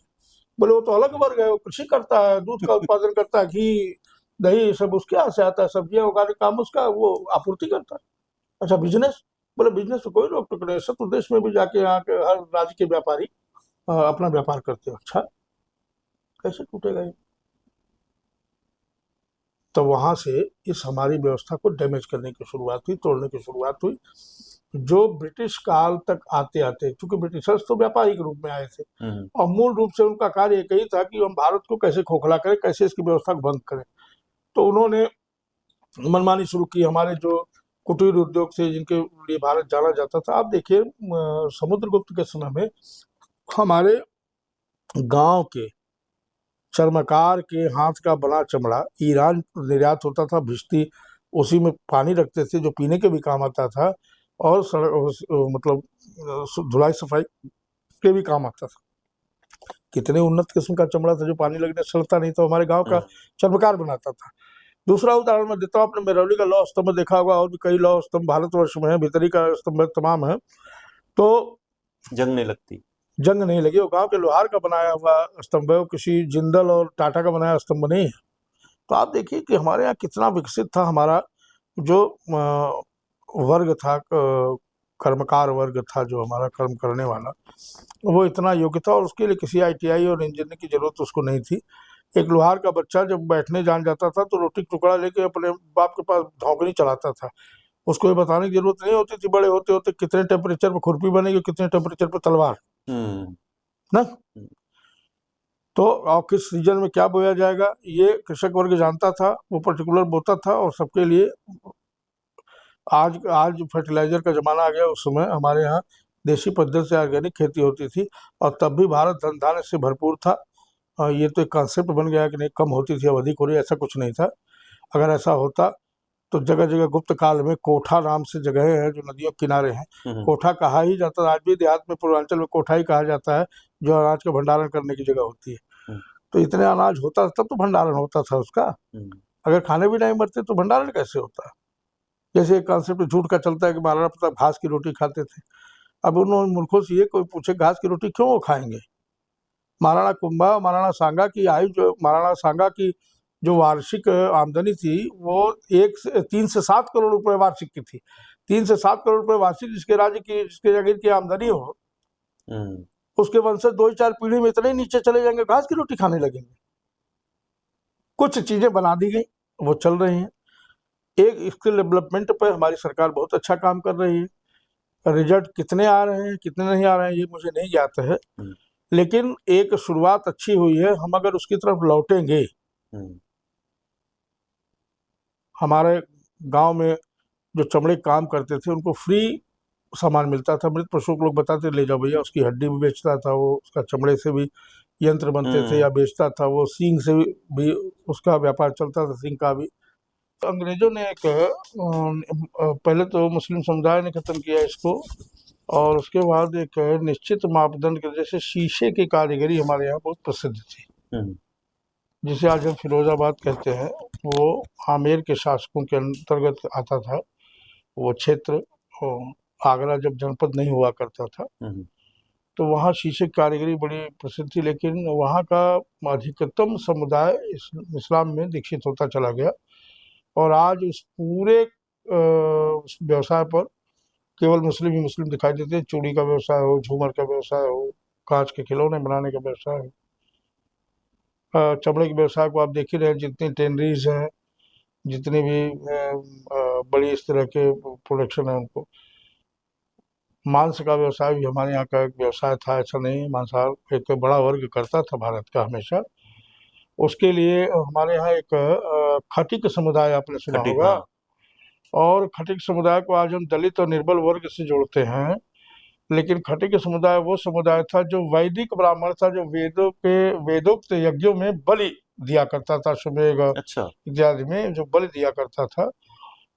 बोले वो तो अलग वर्ग है, वो कृषि करता है, दूध का उत्पादन करता है, घी दही सब उसके यहाँ से आता है, सब्जियां उगाने का काम उसका, वो आपूर्ति करता है। अच्छा, बिजनेस? बोले बिजनेस में कोई रोक टोक नहीं, शत्रु देश में भी जाके यहाँ के हर राज्य के व्यापारी अपना व्यापार करते हो। अच्छा, कैसे टूटेगा ये? तो वहां से इस हमारी व्यवस्था को डैमेज करने की शुरुआत हुई, तोड़ने की शुरुआत हुई। जो ब्रिटिश काल तक आते आते, क्योंकि ब्रिटिशर्स तो व्यापारिक रूप में आए थे, और मूल रूप से उनका कार्य एक ही था कि हम भारत को कैसे खोखला करें, कैसे इसकी व्यवस्था को बंद करें। तो उन्होंने मनमानी शुरू की। हमारे जो कुटीर उद्योग थे, जिनके लिए भारत जाना जाता था, आप देखिए समुद्रगुप्त के समय में हमारे गांव के चर्मकार के हाथ का बना चमड़ा ईरान निर्यात होता था, भिश्ती उसी में पानी रखते थे जो पीने के भी काम आता था, और मतलब धुलाई सफाई के भी काम आता था। कितने उन्नत किस्म का चमड़ा था जो पानी लगने से सड़ता नहीं, तो हमारे गांव का चर्मकार बनाता था। दूसरा उदाहरण मैं देता हूँ, आपने मेरौली का लौह स्तंभ देखा होगा, और भी कई लौह स्तंभ भारतवर्ष में है, भीतरी का स्तंभ तमाम है, तो जंग नहीं लगती, जंग नहीं लगी। वो गांव के लोहार का बनाया हुआ स्तंभ है, वो किसी जिंदल और टाटा का बनाया स्तंभ नहीं है। तो आप देखिए कि हमारे यहाँ कितना विकसित था हमारा जो वर्ग था, कर्मकार वर्ग था, जो हमारा कर्म करने वाला, वो इतना योग्य था, और उसके लिए किसी ITI और इंजीनियर की जरूरत उसको नहीं थी। एक लोहार का बच्चा जब बैठने जान जाता था तो रोटी टुकड़ा लेके अपने बाप के पास धौंकनी चलाता था। उसको ये बताने की जरूरत नहीं होती थी बड़े होते होते कितने टेम्परेचर पर खुरपी बनेगी, कितने टेम्परेचर पर तलवार ना। तो और किस सीजन में क्या बोया जाएगा ये कृषक वर्ग जानता था, वो पर्टिकुलर बोता था, और सबके लिए आज आज फर्टिलाइजर का जमाना आ गया, उस समय हमारे यहाँ देसी पद्धति से ऑर्गेनिक खेती होती थी, और तब भी भारत धन धान्य से भरपूर था। ये तो एक कॉन्सेप्ट बन गया कि नहीं कम होती थी, अब अधिक हो रही, ऐसा कुछ नहीं था। अगर ऐसा होता तो जगह जगह गुप्त काल में कोठा नाम से जगह है जो नदियों के किनारे हैं, कोठा कहा ही जाता है। आज भी देहात में पूर्वांचल में कोठा ही कहा जाता है, जो अनाज का भंडारण करने की जगह होती है। तो इतने अनाज होता तब तो भंडारण होता था उसका। अगर खाने भी नहीं मरते तो भंडारण कैसे होता। जैसे एक कॉन्सेप्ट झूठ का चलता है कि महाराणा प्रताप घास की रोटी खाते थे। अब उन मूर्खों से ये कोई पूछे घास की रोटी क्यों वो खाएंगे। महाराणा कुंभा, महाराणा सांगा की आयु, जो महाराणा सांगा की जो वार्षिक आमदनी थी वो 3 से 7 करोड़ रुपए वार्षिक की थी। 3 से 7 करोड़ रुपए वार्षिक जिसके राज्य की, जिसके जागीर की आमदनी हो, उसके वंशज 2 ही 4 पीढ़ी में इतने नीचे चले जाएंगे, घास की रोटी खाने लगेंगे। कुछ चीजें बना दी गई, वो चल रही हैं। एक स्किल डेवलपमेंट पर हमारी सरकार बहुत अच्छा काम कर रही है। रिजल्ट कितने आ रहे हैं कितने नहीं आ रहे हैं ये मुझे नहीं ज्ञात है, लेकिन एक शुरुआत अच्छी हुई है। हम अगर उसकी तरफ लौटेंगे, हमारे गांव में जो चमड़े काम करते थे उनको फ्री सामान मिलता था। मृत पशु को लोग बताते ले जाओ भैया, उसकी हड्डी भी बेचता था वो, उसका चमड़े से भी यंत्र बनते थे या बेचता था वो, सींग से भी उसका व्यापार चलता था, सींग का भी। तो अंग्रेजों ने एक पहले तो मुस्लिम समुदाय ने खत्म किया इसको, और उसके बाद एक निश्चित मापदंड के, जैसे शीशे की कारीगरी हमारे यहाँ बहुत प्रसिद्ध थी, जिसे आज हम फिरोजाबाद कहते हैं। वो आमेर के शासकों के अंतर्गत आता था वो क्षेत्र। आगरा जब जनपद नहीं हुआ करता था तो वहाँ शीशे की कारीगरी बड़ी प्रसिद्ध थी, लेकिन वहाँ का अधिकतम समुदाय इस्लाम में दीक्षित होता चला गया, और आज उस पूरे व्यवसाय पर केवल मुस्लिम ही मुस्लिम दिखाई देते हैं। चूड़ी का व्यवसाय हो, झूमर का व्यवसाय हो, कांच के खिलौने बनाने का व्यवसाय हो, चमड़े के व्यवसाय को आप देख ही रहे हैं। जितनी टेनरीज हैं, जितने भी बड़ी इस तरह के प्रोडक्शन है उनको। मांस का व्यवसाय भी हमारे यहाँ का एक व्यवसाय था, ऐसा नहीं। मांसाहार एक बड़ा वर्ग करता था भारत का हमेशा। उसके लिए हमारे यहाँ एक खटिक समुदाय आपने सुना होगा, और खटिक समुदाय को आज हम दलित और निर्बल वर्ग से जोड़ते हैं, लेकिन खटिक समुदाय वो समुदाय था जो वैदिक ब्राह्मण था, जो वेदोक्त यज्ञों में बलि दिया करता था, सुमेध इत्यादि में जो बलि दिया करता था,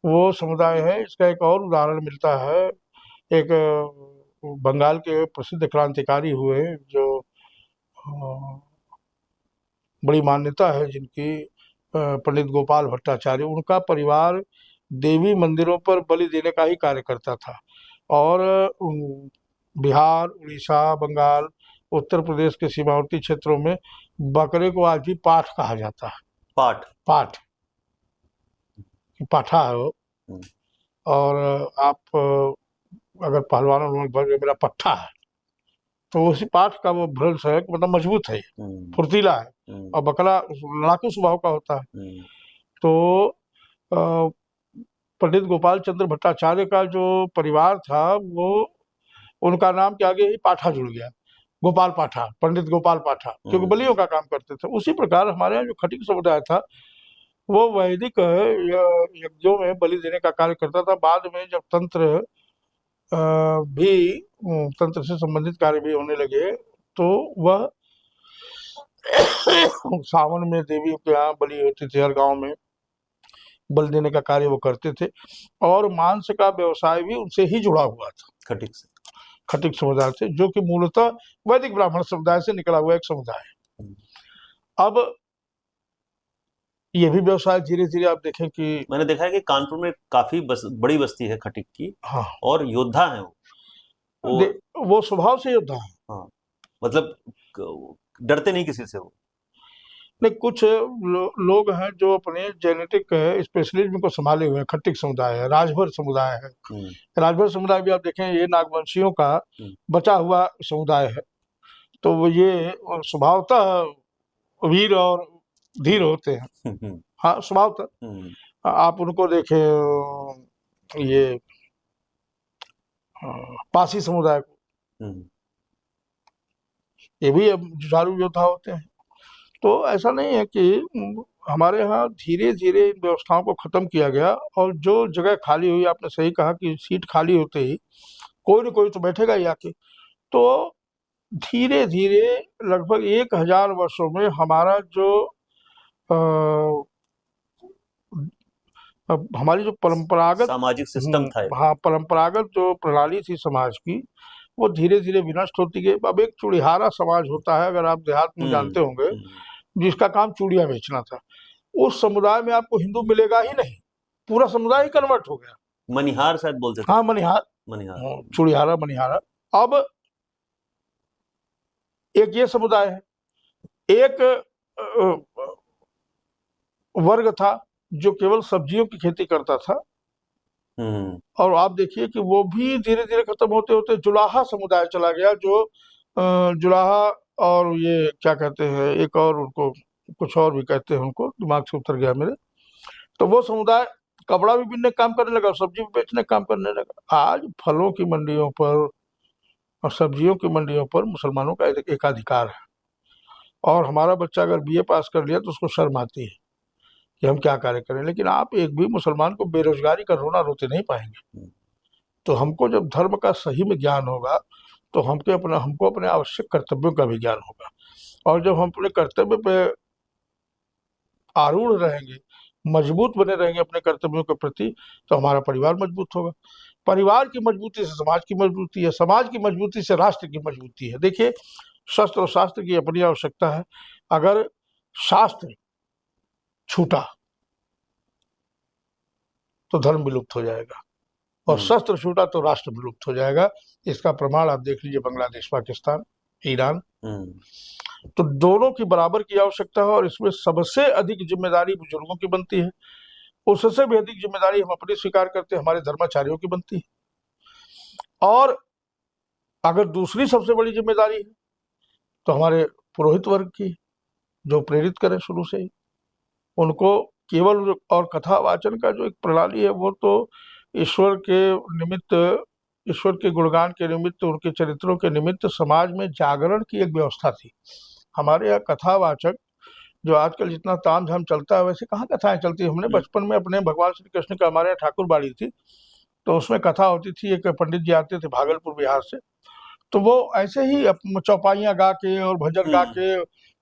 वो समुदाय है। इसका एक और उदाहरण मिलता है, एक बंगाल के प्रसिद्ध क्रांतिकारी हुए जो बड़ी मान्यता है जिनकी, पंडित गोपाल भट्टाचार्य, उनका परिवार देवी मंदिरों पर बलि देने का ही कार्य करता था। और बिहार, उड़ीसा, बंगाल, उत्तर प्रदेश के सीमावर्ती क्षेत्रों में बकरे को आज भी पाठ कहा जाता है। पाठ पाठा है वो। और आप अगर पहलवानों में मेरा पट्ठा है तो उसी पाठ का वो भ्रंश है कि मतलब मजबूत है, फुर्तीला है, और बकरा लड़ाकू स्वभाव का होता है। तो पंडित गोपाल चंद्र भट्टाचार्य का जो परिवार था, वो उनका नाम के आगे ही पाठा जुड़ गया, गोपाल पाठा, पंडित गोपाल पाठा, क्योंकि बलियों का काम करते थे। उसी प्रकार हमारे यहाँ जो खटिक समुदाय था वो वैदिक यज्ञों में बलि देने का कार्य करता था। बाद में जब तंत्र से संबंधित कार्य भी होने लगे तो वह सावन में देवी के यहाँ बलि होती थी, हर गांव में बलि देने का कार्य वो करते थे, और मांस का व्यवसाय भी उनसे ही जुड़ा हुआ था, खटिक से। खटिक समुदाय से, जो कि मूलतः वैदिक ब्राह्मण समुदाय से निकला हुआ एक समुदाय है। अब ये भी व्यवसाय धीरे धीरे आप देखें कि मैंने देखा है कि कानपुर में काफी बड़ी बस्ती है खटिक की, हाँ, और योद्धा है वो वो स्वभाव से योद्धा है। हाँ, मतलब डरते नहीं किसी से वो। नहीं, कुछ लोग हैं जो अपने जेनेटिक स्पेशलिज्म को संभाले हुए हैं। खट्टिक समुदाय है, राजभर समुदाय है। राजभर समुदाय भी आप देखें, ये नागवंशियों का बचा हुआ समुदाय है, तो वो ये स्वभावतः वीर और धीर होते हैं। हाँ, स्वभावतः आप उनको देखें, ये पासी समुदाय को, ये भी अब जुझारू योद्धा होते हैं। तो ऐसा नहीं है कि हमारे यहाँ धीरे धीरे इन व्यवस्थाओं को खत्म किया गया, और जो जगह खाली हुई, आपने सही कहा कि सीट खाली होते ही कोई न कोई तो बैठेगा ही आके। तो धीरे धीरे लगभग 1000 वर्षों में हमारा जो हमारी जो परंपरागत सामाजिक सिस्टम था, हाँ, परंपरागत जो प्रणाली थी समाज की, वो धीरे धीरे विनष्ट होती गई। अब एक चूड़ीहारा समाज होता है, अगर आप देहात में जानते होंगे, जिसका काम चूड़ियां बेचना था। उस समुदाय में आपको हिंदू मिलेगा ही नहीं, पूरा समुदाय ही कन्वर्ट हो गया। मनिहार शायद बोलते थे। हाँ, मनिहार, चूड़ीहारा, मनिहारा। अब एक ये समुदाय है, एक वर्ग था जो केवल सब्जियों की खेती करता था, और आप देखिए कि वो भी धीरे धीरे खत्म होते होते जुलाहा समुदाय चला गया, जो जुलाहा, और ये क्या कहते हैं, एक और उनको कुछ और भी कहते हैं, उनको दिमाग से उतर गया मेरे। तो वो समुदाय कपड़ा भी बिनने का काम करने लगा, सब्जी भी बेचने का काम करने लगा। आज फलों की मंडियों पर और सब्जियों की मंडियों पर मुसलमानों का एकाधिकार है, और हमारा बच्चा अगर बीए पास कर लिया तो उसको शर्म आती है कि हम क्या कार्य करें। लेकिन आप एक भी मुसलमान को बेरोजगारी का रोना रोते नहीं पाएंगे। तो हमको जब धर्म का सही में ज्ञान होगा, तो हमको अपने आवश्यक कर्तव्यों का भी ज्ञान होगा, और जब हम अपने कर्तव्य पे आरूढ़ रहेंगे, मजबूत बने रहेंगे अपने कर्तव्यों के प्रति, तो हमारा परिवार मजबूत होगा। परिवार की मजबूती से समाज की मजबूती है, समाज की मजबूती से राष्ट्र की मजबूती है। देखिए, शस्त्र और शास्त्र की अपनी आवश्यकता है। अगर शास्त्र छूटा तो धर्म विलुप्त हो जाएगा, और शस्त्र छूटा तो राष्ट्र विलुप्त हो जाएगा। इसका प्रमाण आप देख लीजिए, बांग्लादेश, पाकिस्तान, ईरान। तो दोनों की बराबर की आवश्यकता है, और इसमें सबसे अधिक जिम्मेदारी बुजुर्गों की बनती है। उससे भी अधिक जिम्मेदारी हम अपनी स्वीकार करते हैं, हमारे धर्माचार्यों की बनती है। और अगर दूसरी सबसे बड़ी जिम्मेदारी है तो हमारे पुरोहित वर्ग की, जो प्रेरित करें शुरू से ही उनको केवल, और कथा वाचन का जो एक प्रणाली है, वो तो ईश्वर के निमित्त, ईश्वर के गुणगान के निमित्त, उनके चरित्रों के निमित्त समाज में जागरण की एक व्यवस्था थी। हमारे यहाँ कथावाचक, जो आजकल जितना तामझाम चलता है, वैसे कहाँ कथाएं चलती है। हमने बचपन में अपने भगवान श्री कृष्ण का, हमारे यहाँ ठाकुर बाड़ी थी, तो उसमें कथा होती थी। एक पंडित जी आते थे भागलपुर बिहार से, तो वो ऐसे ही चौपाइयाँ गा के और भजन गा के,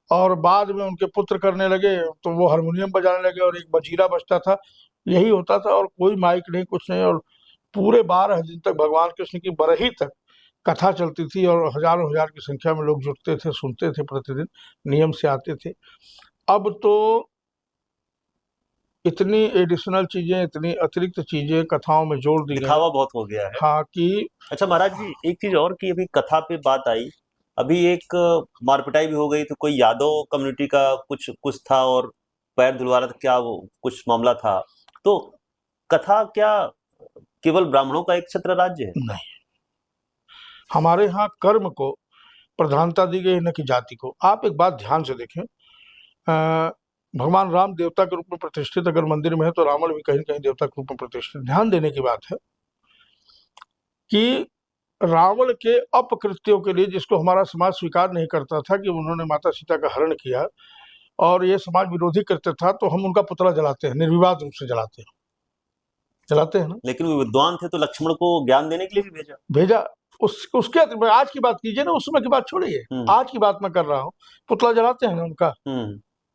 और बाद में उनके पुत्र करने लगे तो वो हारमोनियम बजाने लगे, और एक बजीरा बजता था। यही होता था, और कोई माइक नहीं, कुछ नहीं, और पूरे 12 दिन तक भगवान कृष्ण की बरही तक कथा चलती थी, और हजारों हजार की संख्या में लोग जुटते थे, सुनते थे, प्रतिदिन नियम से आते थे। अब तो इतनी एडिशनल चीजें, इतनी अतिरिक्त चीजें कथाओं में जोड़ दी गई, दिखावा बहुत हो गया है। हाँ, कि अच्छा महाराज जी, एक चीज और की अभी कथा पे बात आई, अभी एक मारपिटाई भी हो गई, तो कोई यादव कम्युनिटी का कुछ था और पैर धुलवा रहा था, क्या वो कुछ मामला था? तो कथा क्या केवल ब्राह्मणों का एक छत्र राज्य है? नहीं, हमारे यहाँ कर्म को प्रधानता दी गई, न कि जाति को। आप एक बात ध्यान से देखें, भगवान राम देवता के रूप में प्रतिष्ठित अगर मंदिर में है, तो रावण भी कहीं कहीं देवता के रूप में प्रतिष्ठित। ध्यान देने की बात है कि रावण के अपकृत्यों के लिए, जिसको हमारा समाज स्वीकार नहीं करता था कि उन्होंने माता सीता का हरण किया, और ये समाज विरोधी करते था, तो हम उनका पुतला जलाते हैं, निर्विवाद रूप से जलाते हैं। चलाते हैं ना। लेकिन वो विद्वान थे तो लक्ष्मण को ज्ञान देने के लिए भी भेजा। उसके आज की बात कीजिए ना, उस समय की बात छोड़िए, आज की बात मैं कर रहा हूँ। पुतला जलाते हैं ना उनका,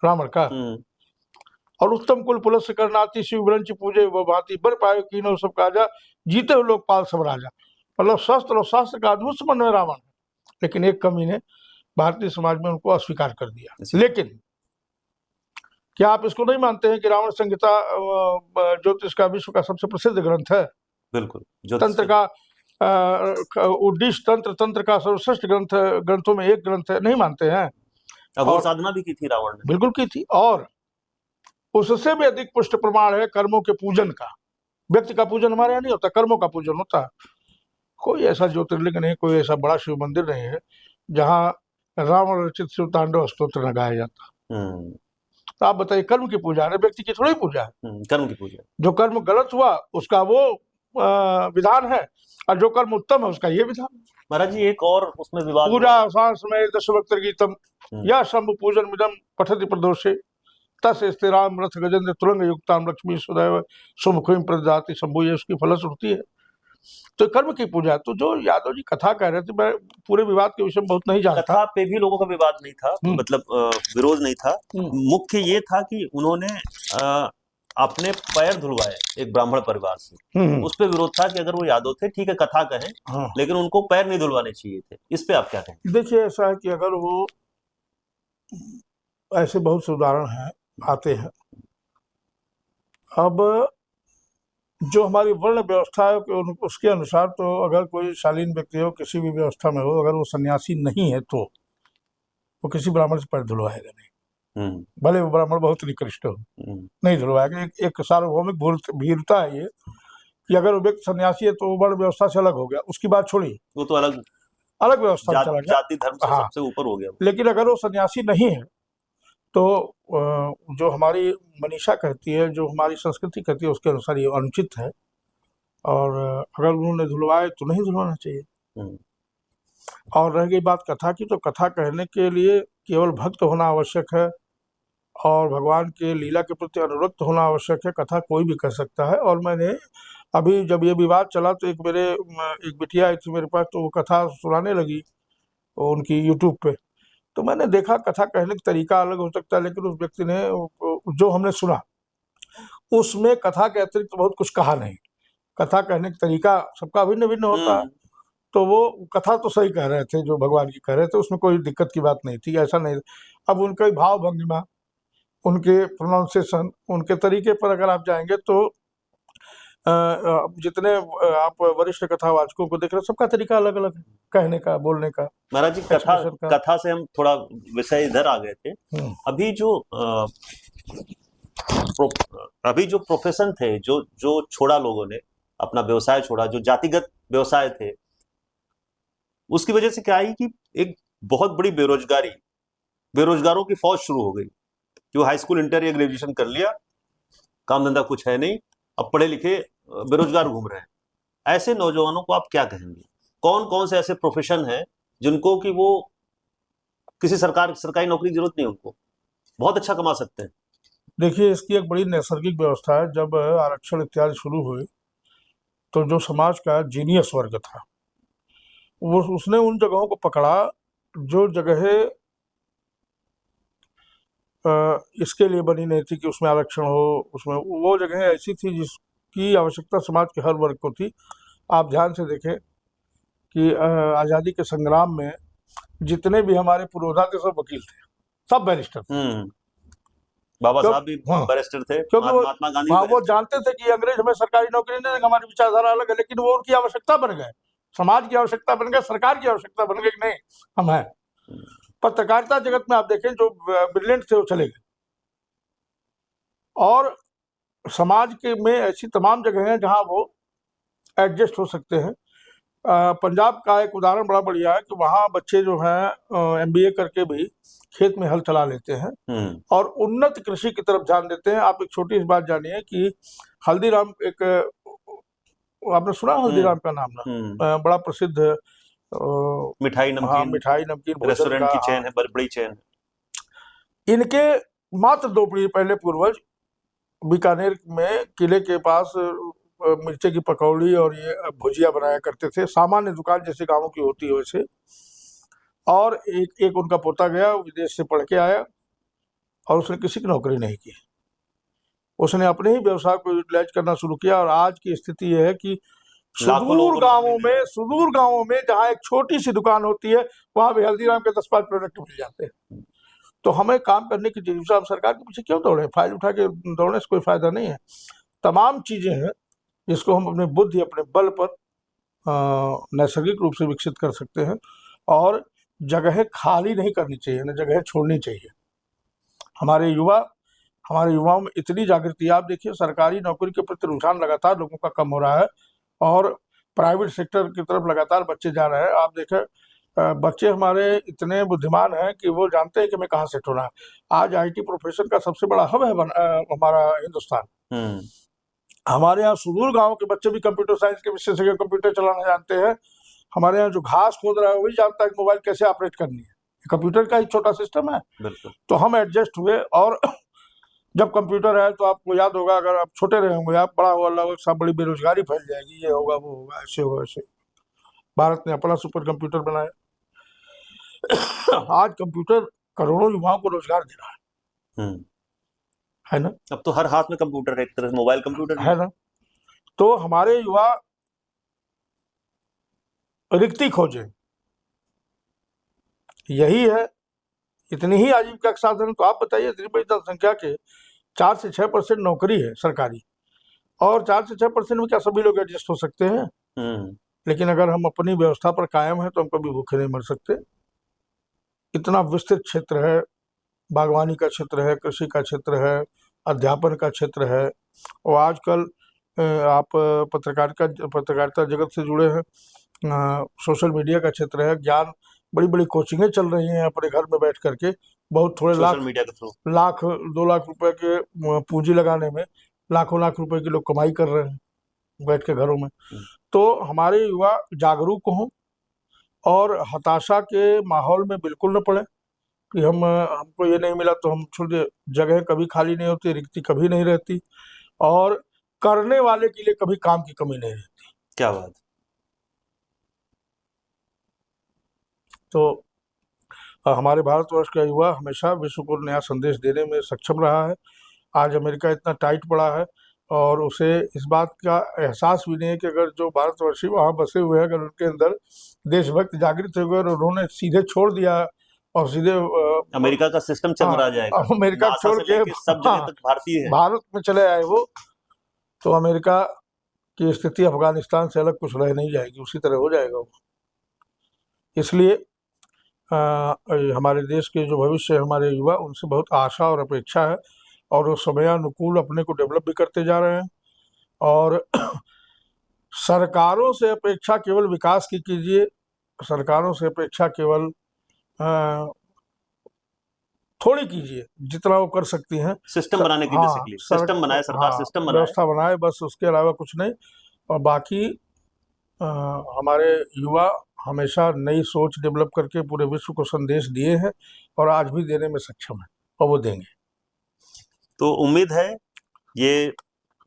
रावण का। और उत्तम कुल पुलस करनाती शिव ब्रंच पूजे वो भांति बर पायो कीनो सब काजा जीते हुए लोग पाल सब राजा। मतलब शस्त्र और शास्त्र का अद्भुत समन्वय रावण है, लेकिन एक कमी ने भारतीय समाज में उनको अस्वीकार कर दिया। लेकिन क्या आप इसको नहीं मानते हैं कि रावण संहिता ज्योतिष का विश्व का सबसे प्रसिद्ध ग्रंथ है? बिल्कुल। तंत्र का उद्दिष्ट तंत्र का सर्वश्रेष्ठ ग्रंथों में एक ग्रंथ है, नहीं मानते हैं? और साधना भी की थी रावण ने। बिल्कुल की थी। और उससे भी अधिक पुष्ट प्रमाण है कर्मों के पूजन का। व्यक्ति का पूजन हमारे यहाँ नहीं होता, कर्मों का पूजन होता है। कोई ऐसा ज्योतिर्लिंग नहीं, कोई ऐसा बड़ा शिव मंदिर नहीं है जहाँ रावण रचित शिव तांडव स्तोत्र न गाया जाता। तो आप बताइए, कर्म की पूजा है, व्यक्ति की थोड़ी पूजा है। कर्म की पूजा। जो कर्म गलत हुआ उसका वो विधान है, और जो कर्म उत्तम है उसका ये विधान है। महाराज जी एक और उसमें विवाद, पूजा सांस में दशवक्त्र गीतम या शंभु पूजन मिदम पठति प्रदोषे तस स्थिराम रथ गजेंद्र तुरंग युक्ताम लक्ष्मी सुदैव सुमुखीम प्रदाति शंभु, ये उसकी फलश्रुति है। तो कर्म की पूजा। तो जो यादव जी कथा कह रहे थे, मैं पूरे विवाद के विषय में बहुत नहीं जानता। कथा पे भी लोगों का विवाद नहीं था, मतलब विरोध नहीं था। मुख्य ये था कि उन्होंने अपने पैर धुलवाए एक ब्राह्मण परिवार से। उस पे विरोध था कि अगर वो यादव थे ठीक है कथा कहें, लेकिन उनको पैर नहीं धुलवाने चाहिए थे। इस पे आप क्या कहें? देखिए ऐसा है कि अगर वो, ऐसे बहुत से उदाहरण हैं आते हैं। अब जो हमारी वर्ण व्यवस्था है उसके अनुसार तो अगर कोई शालीन व्यक्ति हो, किसी भी व्यवस्था में हो, अगर वो सन्यासी नहीं है तो वो किसी ब्राह्मण से पैर धुलवाएगा नहीं, भले वो ब्राह्मण बहुत निकृष्ट हो, नहीं धुलवाएगा। एक सार्वभौमिक भीरुता है ये कि अगर वो व्यक्ति सन्यासी है तो वो वर्ण व्यवस्था से अलग हो गया, उसकी बात छोड़िए, वो तो अलग व्यवस्था चला गया, जाति धर्म से सबसे ऊपर हो गया। लेकिन अगर वो सन्यासी नहीं है तो जो हमारी मनीषा कहती है, जो हमारी संस्कृति कहती है, उसके अनुसार ये अनुचित है। और अगर उन्होंने धुलवाए तो नहीं धुलवाना चाहिए। और रह गई बात कथा की, तो कथा कहने के लिए केवल भक्त होना आवश्यक है और भगवान के लीला के प्रति अनुरक्त होना आवश्यक है। कथा कोई भी कर सकता है। और मैंने अभी जब ये विवाद चला तो एक बिटिया आई थी मेरे पास, तो वो कथा सुनाने लगी उनकी यूट्यूब पे। तो मैंने देखा कथा कहने का तरीका अलग हो सकता है, लेकिन उस व्यक्ति ने जो हमने सुना उसमें कथा के अतिरिक्त बहुत कुछ कहा नहीं। कथा कहने का तरीका सबका भिन्न भिन्न होता है, तो वो कथा तो सही कह रहे थे, जो भगवान की कह रहे थे, उसमें कोई दिक्कत की बात नहीं थी, ऐसा नहीं। अब उनके भाव भंगिमा, उनके प्रोनाउंसिएशन, उनके तरीके पर अगर आप जाएंगे तो जितने आप वरिष्ठ कथावाचकों को देख रहे हैं, सबका तरीका अलग अलग है कहने का, बोलने का। महाराज जी कथा से हम थोड़ा विषय इधर आ गए थे। अभी जो प्रोफेशन थे, जो छोड़ा लोगों ने, अपना व्यवसाय छोड़ा, जो जातिगत व्यवसाय थे, उसकी वजह से क्या आई कि एक बहुत बड़ी बेरोजगारों की फौज शुरू हो गई। जो हाई स्कूल इंटर या ग्रेजुएशन कर लिया, काम धंधा कुछ है नहीं, अब पढ़े लिखे बेरोजगार घूम रहे हैं। ऐसे नौजवानों को आप क्या कहेंगे? कौन कौन से ऐसे प्रोफेशन हैं जिनको कि वो किसी सरकारी नौकरी की जरूरत नहीं, उनको बहुत अच्छा कमा सकते हैं? देखिए, इसकी एक बड़ी नैसर्गिक व्यवस्था है। जब आरक्षण इत्यादि शुरू हुए तो जो समाज का जीनियस वर्ग था वो उसने उन जगहों को पकड़ा जो जगह इसके लिए बनी नहीं थी कि उसमें आरक्षण हो। उसमें वो जगह ऐसी थी जिसकी आवश्यकता समाज के हर वर्ग को थी। आप ध्यान से देखें कि आज़ादी के संग्राम में जितने भी हमारे पुरोधा थे सब वकील थे, सब बैरिस्टर थे। बाबा साहब भी बैरिस्टर थे, क्योंकि महात्मा गांधी वो जानते थे कि अंग्रेज हमें सरकारी नौकरी नहीं देंगे, हमारी विचारधारा अलग है, लेकिन वो उनकी आवश्यकता बन गए, समाज की आवश्यकता बन गए, सरकार की आवश्यकता बन गई कि नहीं हम हैं। पत्रकारिता जगत में आप देखें जो ब्रिलियंट थे वो चले गए, और समाज के में ऐसी तमाम जगह हैं जहां वो एडजस्ट हो सकते हैं। पंजाब का एक उदाहरण बड़ा बढ़िया है कि वहाँ बच्चे जो हैं MBA करके भी खेत में हल चला लेते हैं और उन्नत कृषि की तरफ ध्यान देते हैं। आप एक छोटी सी बात जानिए कि हल्दीराम, एक आपने सुना हल्दीराम का नाम ना? बड़ा प्रसिद्ध मिठाई नमकीन रेस्टोरेंट की चेन है, बड़ी चेन। इनके मात्र 2 पीढ़ी पहले पूर्वज बीकानेर में किले के पास मिर्चे की पकौड़ी और ये भुजिया बनाया करते थे, सामान्य दुकान जैसे गाँवों की होती है वैसे। और एक उनका पोता गया, विदेश से पढ़ के आया और उसने किसी की नौकरी नहीं की। उसने अपने ही व्यवसाय को यूटिलाइज करना शुरू किया और आज की स्थिति यह है कि लाखों लोगों को सुदूर गांवों में जहाँ एक छोटी सी दुकान होती है वहां भी हल्दीराम के 10-5 प्रोडक्ट मिल जाते हैं। तो हमें काम करने की जरूरत है। हम सरकार के पीछे क्यों दौड़े? फाइल उठा के दौड़ने से कोई फायदा नहीं है। तमाम चीजें हैं जिसको हम अपने बुद्धि, अपने बल पर नैसर्गिक रूप से विकसित कर सकते हैं और जगह खाली नहीं करनी चाहिए, न जगह छोड़नी चाहिए। हमारे युवाओं में इतनी जागृति, आप देखिए सरकारी नौकरी के प्रति रुझान लगातार लोगों का कम हो रहा है और प्राइवेट सेक्टर की तरफ लगातार बच्चे जा रहे हैं। आप देखें बच्चे हमारे इतने बुद्धिमान हैं कि वो जानते हैं कि मैं कहाँ सेट होना है। आज आईटी प्रोफेशन का सबसे बड़ा हब है हमारा हिंदुस्तान। हमारे यहाँ सुदूर गांव के बच्चे भी कंप्यूटर साइंस के विशेषज्ञ, कंप्यूटर चलाना जानते हैं। हमारे यहाँ जो घास खोद रहा है वही जानता है कि मोबाइल कैसे ऑपरेट करनी है। कंप्यूटर का ही छोटा सिस्टम है। तो हम एडजस्ट हुए और जब कंप्यूटर है तो आपको याद होगा, अगर आप छोटे रहे होंगे, आप बड़ा हुआ लोग सब बड़ी बेरोजगारी फैल जाएगी, ये होगा वो होगा, ऐसे होगा ऐसे। भारत ने अपना सुपर कंप्यूटर बनाया। आज कंप्यूटर करोड़ों युवाओं को रोजगार दे रहा है ना? अब तो हर हाथ में कंप्यूटर है, एक तरह से मोबाइल कंप्यूटर है ना? तो हमारे युवा रिक्ति खोजें, यही है। इतनी ही आजीविका के साधन। तो आप बताइए, इतनी बड़ी जनसंख्या के 4 से 6% नौकरी है सरकारी, और 4 से 6% में क्या सभी लोग एडजस्ट हो सकते हैं? लेकिन अगर हम अपनी व्यवस्था पर कायम है तो हम कभी भूखे नहीं मर सकते। इतना विस्तृत क्षेत्र है, बागवानी का क्षेत्र है, कृषि का क्षेत्र है, अध्यापन का क्षेत्र है। और आजकल आप पत्रकारिता जगत से जुड़े हैं, सोशल मीडिया का क्षेत्र है, ज्ञान, बड़ी बड़ी कोचिंगें चल रही हैं अपने घर में बैठ करके। बहुत थोड़े लाख 2 लाख रुपए के पूंजी लगाने में लाखों लाख रुपए की लोग कमाई कर रहे हैं बैठ के घरों में। तो हमारे युवा जागरूक हों और हताशा के माहौल में बिल्कुल न पड़े कि हमको ये नहीं मिला तो हम छोड़ दे। जगह कभी खाली नहीं होती, रिक्ति कभी नहीं रहती, और करने वाले के लिए कभी काम की कमी नहीं रहती। क्या बात। तो हमारे भारतवर्ष का युवा हमेशा विश्व को नया संदेश देने में सक्षम रहा है। आज अमेरिका इतना टाइट पड़ा है और उसे इस बात का एहसास भी नहीं है कि अगर जो भारतवर्षी वहाँ बसे हुए हैं, अगर उनके अंदर देशभक्त जागृत हो गए और उन्होंने सीधे छोड़ दिया और सीधे अमेरिका का सिस्टम चल रहा जाएगा, अमेरिका छोड़ के सब जगह तक भारतीय है, भारत में चले आए वो, तो अमेरिका की स्थिति अफगानिस्तान से अलग कुछ रह नहीं जाएगी, उसी तरह हो जाएगा वो। इसलिए हमारे देश के जो भविष्य है, हमारे युवा, उनसे बहुत आशा और अपेक्षा है और वो समयानुकूल अपने को डेवलप भी करते जा रहे हैं। और सरकारों से अपेक्षा केवल विकास की कीजिए, सरकारों से अपेक्षा केवल थोड़ी कीजिए, जितना वो कर सकती हैं। सिस्टम बनाने की बेसिकली सिस्टम बनाए सरकार, सिस्टम बनाए, व्यवस्था बनाए, बस उसके अलावा कुछ नहीं। और बाकी हमारे युवा हमेशा नई सोच डेवलप करके पूरे विश्व को संदेश दिए हैं और आज भी देने में सक्षम है और वो देंगे। तो उम्मीद है ये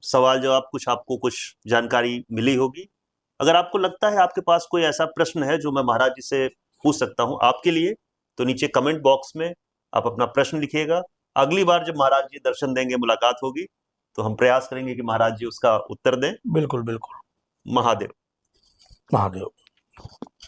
सवाल जवाब आपको कुछ जानकारी मिली होगी। अगर आपको लगता है आपके पास कोई ऐसा प्रश्न है जो मैं महाराज जी से पूछ सकता हूं आपके लिए, तो नीचे कमेंट बॉक्स में आप अपना प्रश्न लिखिएगा। अगली बार जब महाराज जी दर्शन देंगे, मुलाकात होगी, तो हम प्रयास करेंगे कि महाराज जी उसका उत्तर दें। बिल्कुल बिल्कुल। महादेव। महादेव।